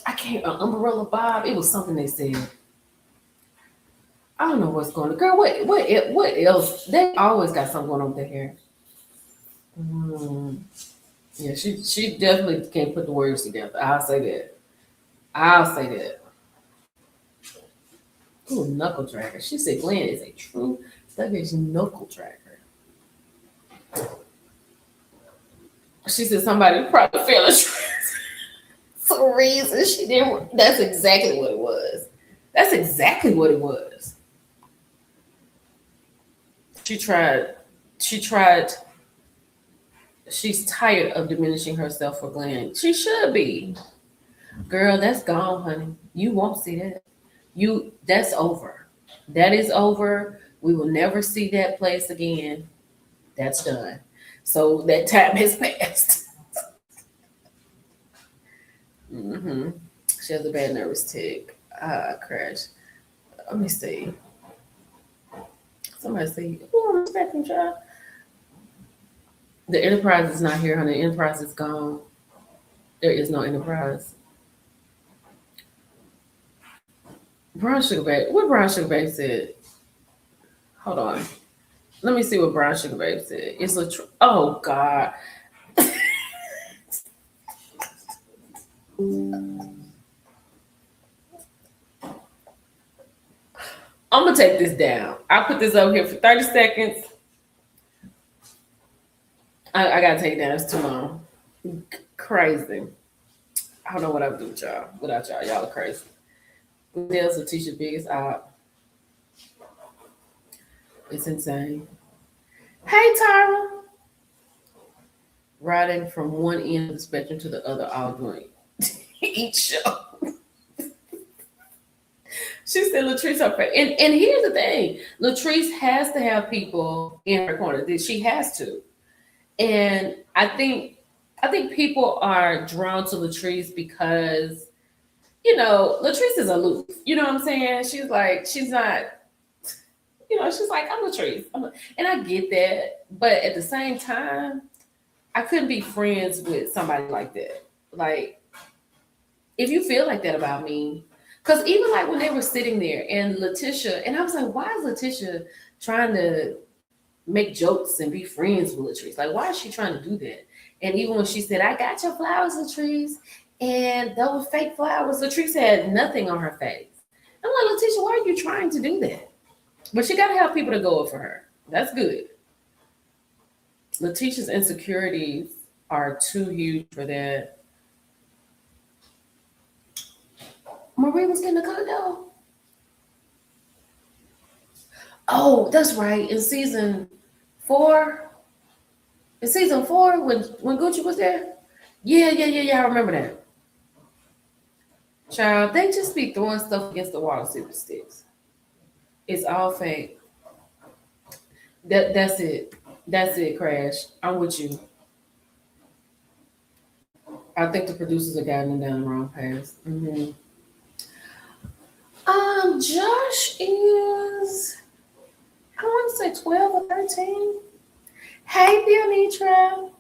I can't, an umbrella bob. It was something they said. I don't know what's going on. Girl, what else? They always got something going on with their hair. Mm, yeah, she definitely can't put the words together. I'll say that. I'll say that. Ooh, knuckle dragger. She said Glenn is a true thuggish knuckle dragger. She said somebody probably fell a some reason she didn't. That's exactly what it was. That's exactly what it was. She tried. She tried. She's tired of diminishing herself for Glenn. She should be. Girl, that's gone, honey. You won't see that. That's over. That is over. We will never see that place again. That's done. So that time has passed. Hmm. She has a bad nervous tick. Crash. Let me see. Somebody say, "Oh, I'm expecting child." The Enterprise is not here, honey. The Enterprise is gone. There is no Enterprise. Brown Sugar Babe. What Brown Sugar Babe said? Hold on. Let me see what Brown Sugar Babe said. It's a oh God. I'm gonna take this down. I'll put this over here for 30 seconds. I gotta take it down. It's too long. Crazy. I don't know what I would do with y'all without y'all. Y'all are crazy. Nails Letitia biggest out. It's insane. Hey Tyra. Riding from one end of the spectrum to the other all doing each show. She said Latrice her and here's the thing. Latrice has to have people in her corner. She has to. And I think people are drawn to Latrice because, Latrice is aloof. You know what I'm saying? She's like, she's not, she's like, I'm Latrice. And I get that. But at the same time, I couldn't be friends with somebody like that. Like, if you feel like that about me, because even like when they were sitting there and Letitia, and I was like, why is Letitia trying to make jokes and be friends with Latrice? Like, why is she trying to do that? And even when she said, I got your flowers, Latrice, and those fake flowers, Latrice had nothing on her face. I'm like, Letitia, why are you trying to do that? But she got to have people to go up for her. That's good. Letitia's insecurities are too huge for that. Marie was getting a condo. Oh, that's right. Four, in season four, when Gucci was there. Yeah. I remember that. Child, they just be throwing stuff against the wall to see what sticks. It's all fake. That's it. That's it, Crash. I'm with you. I think the producers are guiding them down the wrong path. Josh is, I want to say 12 or 13. Hey, Bill Nitra.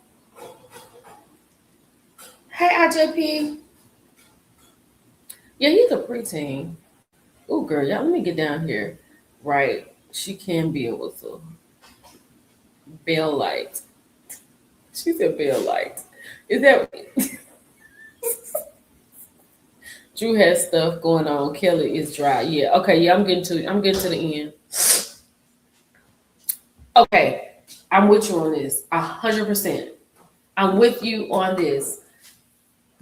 Hey, IJP. Yeah, he's a preteen. Oh, girl, y'all, let me get down here. Right. She can be able to. Bell light. She said bell light. Is that Drew has stuff going on? Kelly is dry. Yeah. Okay. Yeah. I'm getting to the end. Okay, I'm with you on this. 100%. I'm with you on this.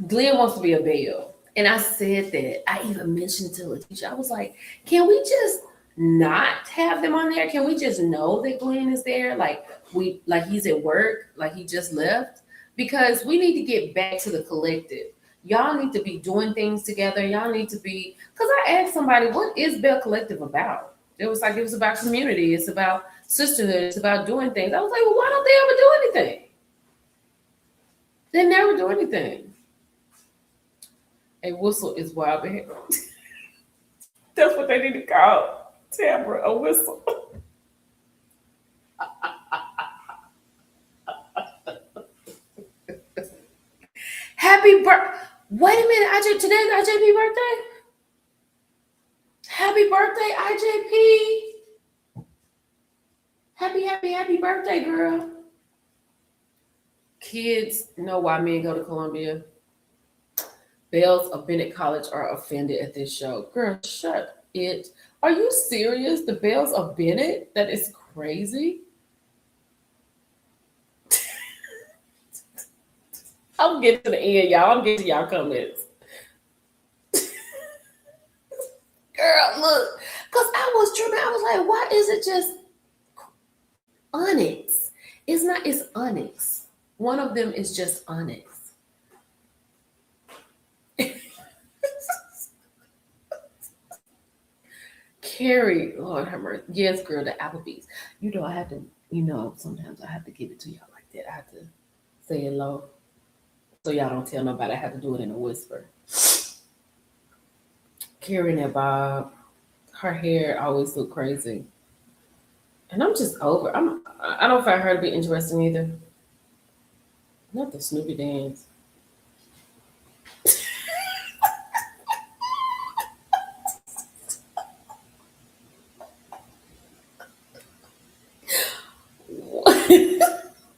Glenn wants to be a Belle. And I said that. I even mentioned to Letitia. I was like, can we just not have them on there? Can we just know that Glenn is there? Like he's at work, like he just left? Because we need to get back to the collective. Y'all need to be doing things together. Y'all need to be, because I asked somebody, what is Bell Collective about? It was about community. It's about sisterhood. It's about doing things. I was like, well, why don't they ever do anything? They never do anything. A whistle is wild behavior. That's what they need to call Tamara, a whistle. Happy birthday. Wait a minute, today's IJP birthday? Happy birthday, IJP. Happy birthday, girl. Kids know why men go to Columbia. Bells of Bennett College are offended at this show. Girl, shut it. Are you serious? The Bells of Bennett? That is crazy. I'm getting to the end, y'all. I'm getting to y'all comments. Girl, look. Because I was tripping. I was like, why is it just onyx? It's not, it's onyx. One of them is just onyx. Carrie, Lord have mercy. Yes, girl, the Applebee's. I have to, sometimes I have to give it to y'all like that. I have to say it low. So y'all don't tell nobody. I have to do it in a whisper. Carrie and that Bob, her hair always look crazy. And I'm just over. I don't find her to be interesting either. Not the Snoopy dance.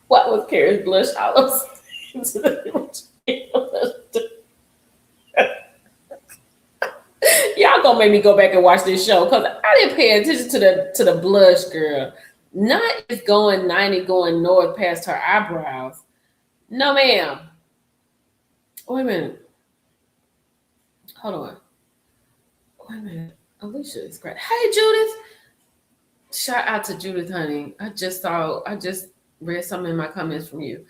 What was Carrie's blush olives? Y'all gonna make me go back and watch this show because I didn't pay attention to the blush, girl. Not is going 90 going north past her eyebrows. No, ma'am. Wait a minute. Hold on. Wait a minute. Alicia is great. Hey, Judith. Shout out to Judith, honey. I just read something in my comments from you.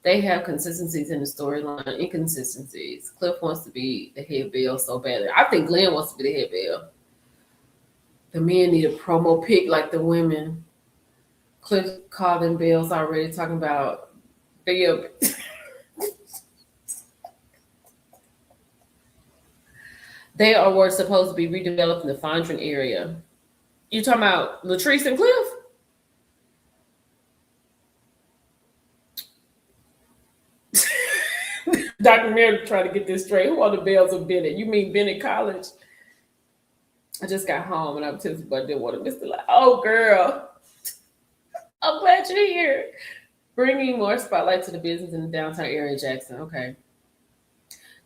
They have consistencies in the storyline, inconsistencies. Cliff wants to be the head Belle so badly. I think Glenn wants to be the head Belle. The men need a promo pic like the women. Cliff called them Bells already, talking about Belle. They were supposed to be redeveloped in the Fondren area. You talking about Latrice and Cliff? Dr. Mary trying to get this straight. Who are the Bells of Bennett? You mean Bennett College? I just got home and I'm tempted, but I didn't want to miss the light. Oh, girl. I'm glad you're here. Bringing more spotlight to the business in the downtown area, Jackson. Okay.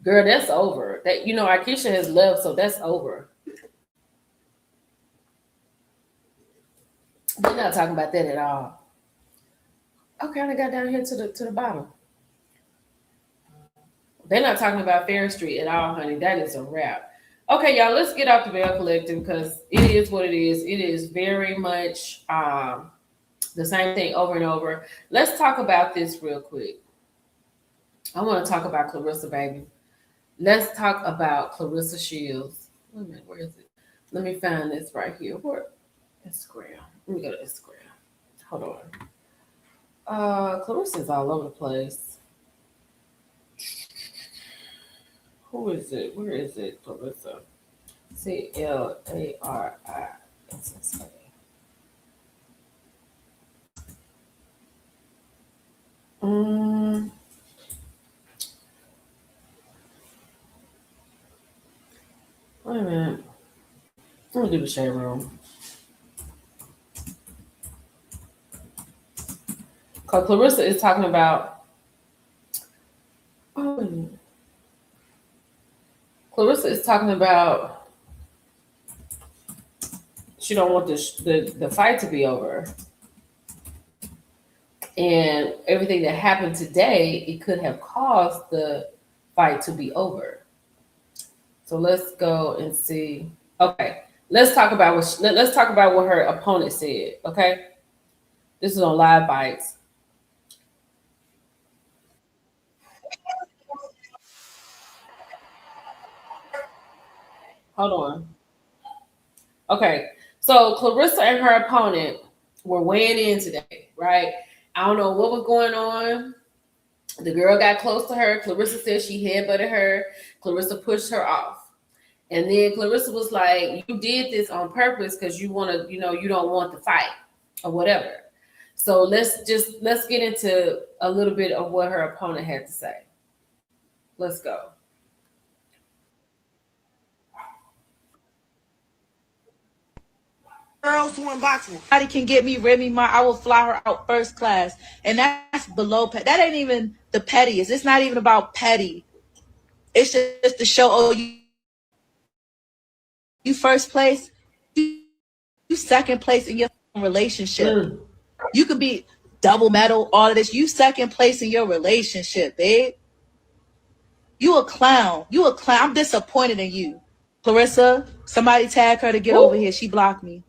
Girl, that's over. That Akeisha has left, so that's over. We're not talking about that at all. Okay, I got down here to the bottom. They're not talking about Fair Street at all, honey. That is a wrap. Okay, y'all, let's get off the Bell Collective because it is what it is. It is very much the same thing over and over. Let's talk about this real quick. I want to talk about Clarissa, baby. Let's talk about Clarissa Shields. Wait a minute, where is it? Let me find this right here. Where? Instagram. Let me go to Instagram. Hold on. Clarissa's all over the place. Who is it? Where is it, Clarissa? CLARISSA. Wait a minute. Let me do the shade room. Because Clarissa is talking about. Clarissa is talking about she don't want the fight to be over. And everything that happened today, it could have caused the fight to be over. So let's go and see. Okay, let's talk about what her opponent said. Okay, this is on Live Bites. Hold on. Okay, so Clarissa and her opponent were weighing in today, right? I don't know what was going on. The girl got close to her. Clarissa said she headbutted her. Clarissa pushed her off. And then Clarissa was like, "You did this on purpose because you want to, you don't want the fight or whatever." So let's get into a little bit of what her opponent had to say. Let's go. Girls who in boxing. Nobody can get me Remy Ma. I will fly her out first class. And that's below pet. That ain't even the pettiest. It's not even about petty. It's just to show, oh, you first place, you second place in your relationship. You could be double medal, all of this. You second place in your relationship, babe. You a clown. You a clown. I'm disappointed in you. Clarissa, somebody tag her to get over here. She blocked me.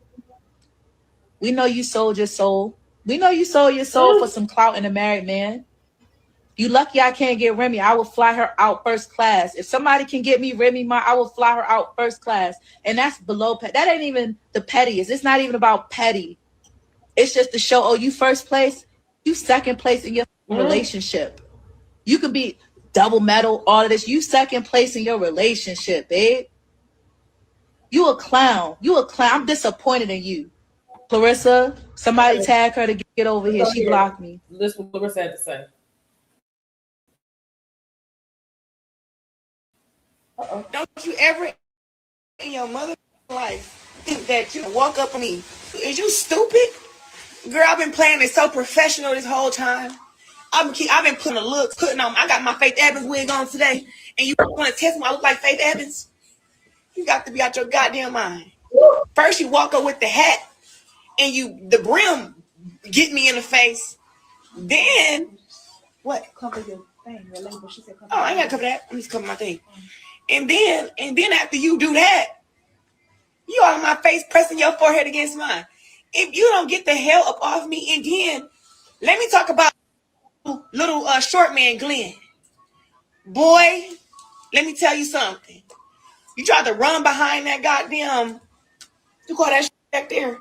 We know you sold your soul. We know you sold your soul for some clout and a married man. You lucky I can't get Remy. I will fly her out first class. If somebody can get me Remy Ma, I will fly her out first class. And that's below pet. That ain't even the pettiest. It's not even about petty. It's just to show, oh, you first place, you second place in your relationship. You could be double medal, all of this. You second place in your relationship, babe. You a clown. You a clown. I'm disappointed in you. Clarissa, somebody tag her to get over here. She blocked me. Listen what Clarissa had to say. Uh-oh. Don't you ever in your mother life think that you walk up on me? Is you stupid? Girl, I've been playing it so professional this whole time. I've been putting the looks, putting on. I got my Faith Evans wig on today, and you want to test me? I look like Faith Evans? You got to be out your goddamn mind. First, you walk up with the hat, and the brim get me in the face. Then what? Cover your thing. Your label. She said, I ain't gotta cover that. I'm just covering my thing. And then after you do that, you all in my face pressing your forehead against mine. If you don't get the hell up off me, and then let me talk about little short man Glenn. Boy, let me tell you something. You tried to run behind that goddamn, you call that shit back there?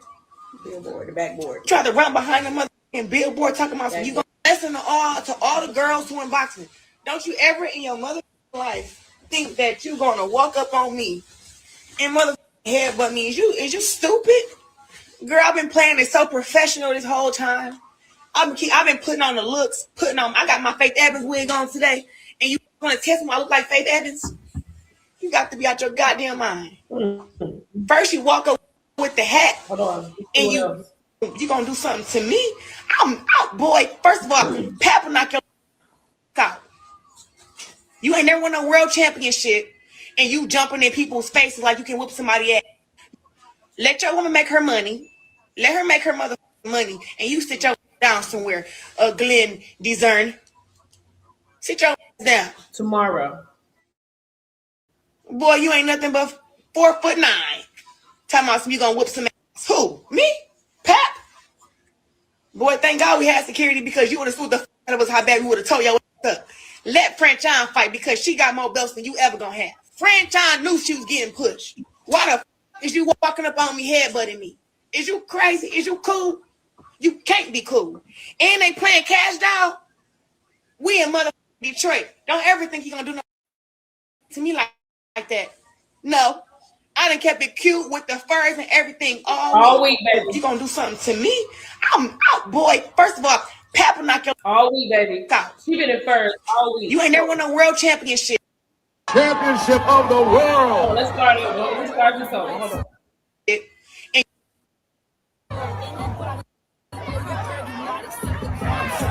Billboard, the backboard. You tried to run behind the motherfucking billboard talking about you gonna listen to all the girls who in boxing. Don't you ever in your mother life think that you gonna walk up on me and mother headbutt me? Is you stupid? Girl, I've been playing it so professional this whole time. I've been putting on the looks, I got my Faith Evans wig on today, and you want to test me? I look like Faith Evans? You got to be out your goddamn mind. First, you walk up with the hat, Hold on. and you gonna do something to me? I'm out, boy. First of all, Papa knock your out. You ain't never won no world championship, and you jumping in people's faces like you can whip somebody ass. Let your woman make her money. Let her make her mother money, and you sit your down somewhere. Glenn Desern. Sit your down. Tomorrow. Boy, you ain't nothing but 4'9". Talking about you gonna whip some ass. Who? Me? Pap? Boy, thank God we had security, because you would have sued the out of us how bad we would have told y'all what's up. Let Franchon fight, because she got more belts than you ever gonna have. Franchon knew she was getting pushed. Why the is you walking up on me headbutting me? Is you crazy? Is you cool? You can't be cool. And they playing cash doll. We in motherfucking Detroit. Don't ever think you gonna do nothing to me like that. No. I done kept it cute with the furs and everything all week, baby. You gonna do something to me? I'm out, boy. First of all, Papa knock your all week, baby. She been in first all week. You ain't never won no world championship. Championship of the world. Oh, let's start this over. Hold on.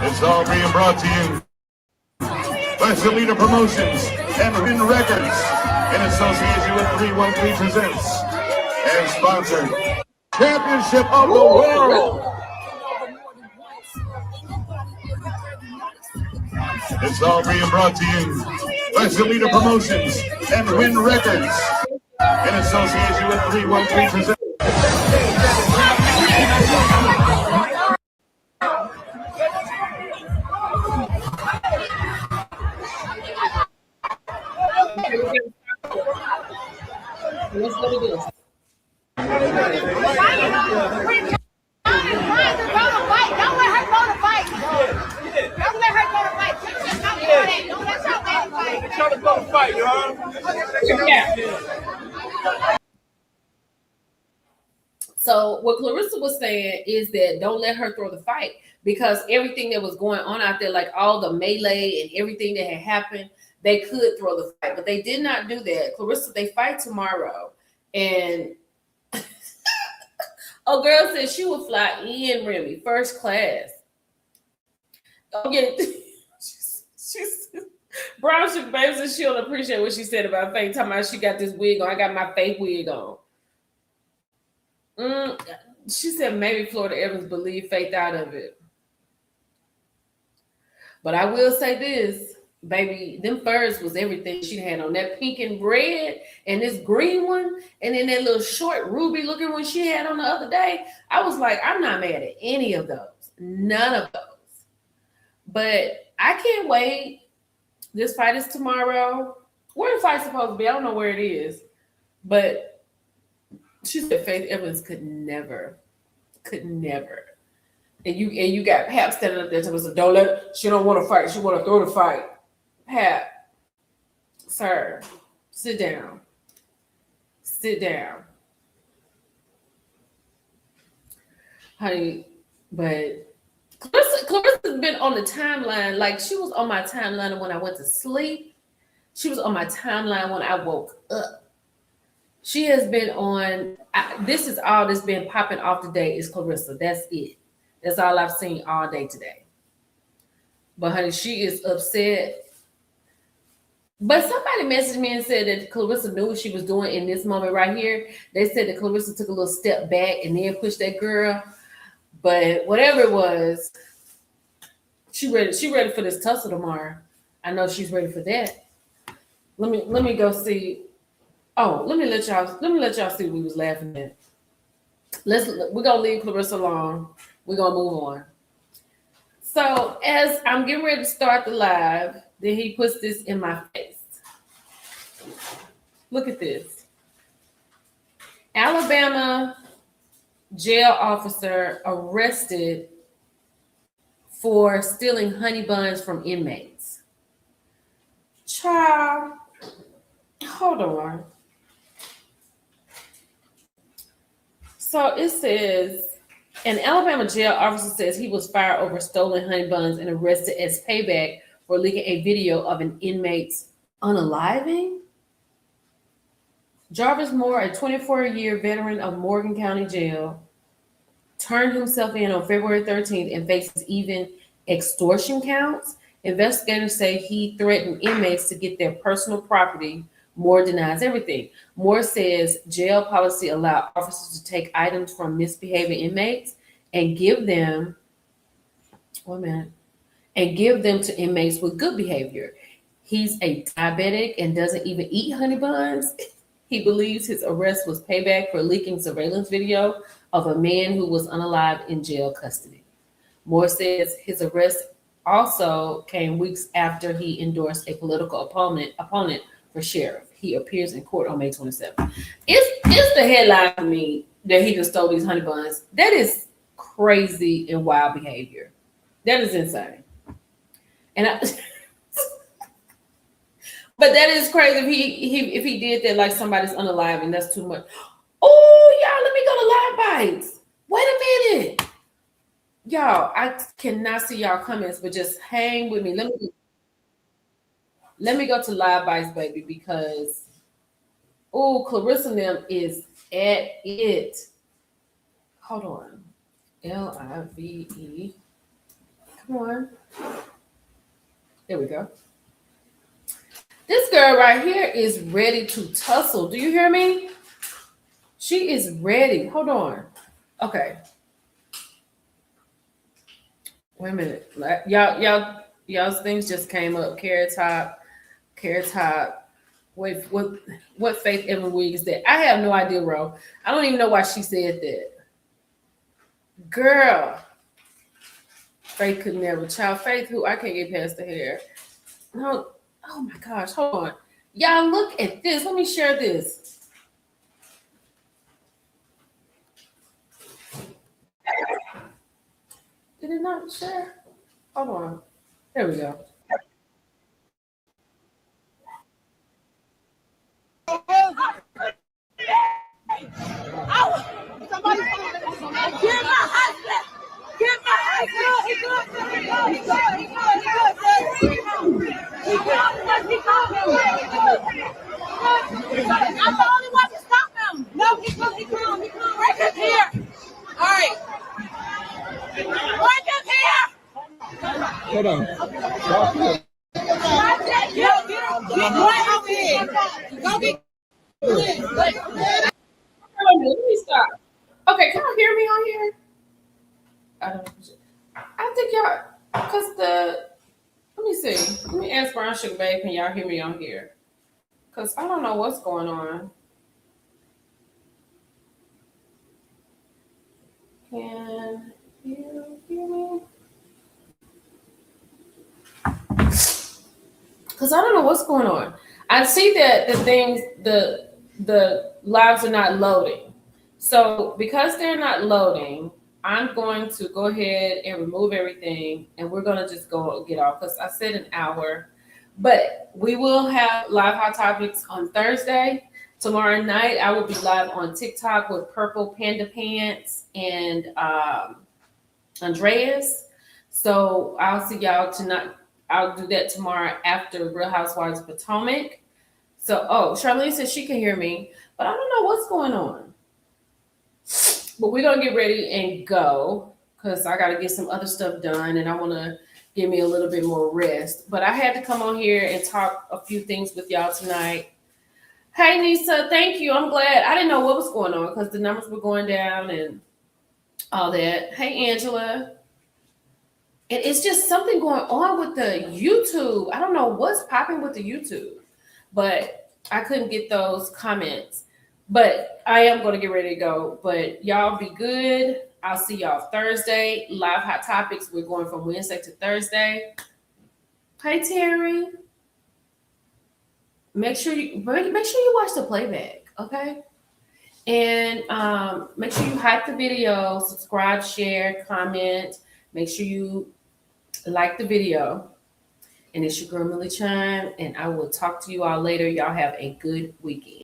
It's all being brought to you by Selena Promotions and Win Records in association with 313 Presents and sponsored Championship of the World. It's all being brought to you by Zelina Promotions and Win Records in association with 313 Presents. Let's go to this. So what Clarissa was saying is that don't let her throw the fight, because everything that was going on out there, like all the melee and everything that had happened, they could throw the fight, but they did not do that. Clarissa, they fight tomorrow, and a girl said she would fly in Remy first class. Oh yeah, she's Brown Sugar Baby said she don't appreciate what she said about Faith. Talking about she got this wig on. I got my Faith wig on. She said maybe Florida Evans believed Faith out of it. But I will say this, baby, them furs was everything she had on. That pink and red and this green one, and then that little short ruby looking one she had on the other day. I was like, I'm not mad at any of those. None of those. But I can't wait. This fight is tomorrow. Where the fight's supposed to be? I don't know where it is. But she said Faith Evans could never. And you got Pap standing up there telling us, don't let, she don't want to fight. She want to throw the fight. Pap, sir, sit down. Sit down. Honey, but Clarissa's been on the timeline. Like, she was on my timeline when I went to sleep. She was on my timeline when I woke up. She has been on, this is all that's been popping off today is Clarissa. That's it. That's all I've seen all day today. But honey, she is upset. But somebody messaged me and said that Clarissa knew what she was doing in this moment right here. They said that Clarissa took a little step back and then pushed that girl. But whatever it was, she ready for this tussle tomorrow. I know she's ready for that. Let me go see. Oh, let me let y'all see what we was laughing at. We're gonna leave Clarissa alone. We're gonna move on. So as I'm getting ready to start the live, then he puts this in my face. Look at this. Alabama jail officer arrested for stealing honey buns from inmates. Child, hold on. So it says, an Alabama jail officer says he was fired over stolen honey buns and arrested as payback for leaking a video of an inmate's unaliving. Jarvis Moore, a 24-year veteran of Morgan County Jail, turned himself in on February 13th and faces even extortion counts. Investigators say he threatened inmates to get their personal property. Moore denies everything. Moore says jail policy allows officers to take items from misbehaving inmates and give them to inmates with good behavior. He's a diabetic and doesn't even eat honey buns. He believes his arrest was payback for leaking surveillance video of a man who was unalived in jail custody. Moore says his arrest also came weeks after he endorsed a political opponent for sheriff. He appears in court on May 27th. It's the headline for me that he just stole these honey buns. That is crazy and wild behavior. That is insane. But that is crazy if he did that like somebody's unalive, and that's too much. Oh, y'all, let me go to Live Bites. Wait a minute. Y'all, I cannot see y'all comments, but just hang with me. Let me go to Live Bites, baby, because Clarissa and them is at it. Hold on. LIVE. Come on. There we go. This girl right here is ready to tussle. Do you hear me? She is ready. Hold on. Okay. Wait a minute. Y'all Y'all's things just came up. Carrot Top. Wait, what Faith Evan Williams did? I have no idea, bro. I don't even know why she said that. Girl, Faith could never. Child Faith, who I can't get past the hair. No, oh my gosh, hold on. Y'all look at this. Let me share this. Did it not share? Hold on. There we go. Somebody get my husband! Get my husband! He good! I'm the only one to stop him! No, he good! Bring him here! Alright! Bring him here! Hold on. Get right over here! Go get Let me stop. Okay, can y'all hear me on here? I think y'all, cause let me see. Let me ask Brown Sugar Babe, can y'all hear me on here? Cause I don't know what's going on. Can you hear me? Cause I don't know what's going on. I see that the lives are not loading. So because they're not loading, I'm going to go ahead and remove everything, and we're gonna just go get off because I said an hour. But we will have live hot topics on Thursday. Tomorrow night, I will be live on TikTok with Purple Panda Pants and Andreas. So I'll see y'all tonight. I'll do that tomorrow after Real Housewives of Potomac. So, Charlene says she can hear me, but I don't know what's going on. But we're gonna get ready and go because I gotta get some other stuff done, and I want to give me a little bit more rest. But I had to come on here and talk a few things with y'all tonight. Hey, Nisa, thank you. I'm glad. I didn't know what was going on because the numbers were going down and all that. Hey, Angela. And it's just something going on with the YouTube. I don't know what's popping with the YouTube, but I couldn't get those comments. But I am going to get ready to go. But y'all be good. I'll see y'all Thursday. Live hot topics. We're going from Wednesday to Thursday. Hey, Terry. Make sure you watch the playback, okay? And make sure you hype the video, subscribe, share, comment. Make sure you like the video. And it's your girl Millie Chime, and I will talk to you all later. Y'all have a good weekend.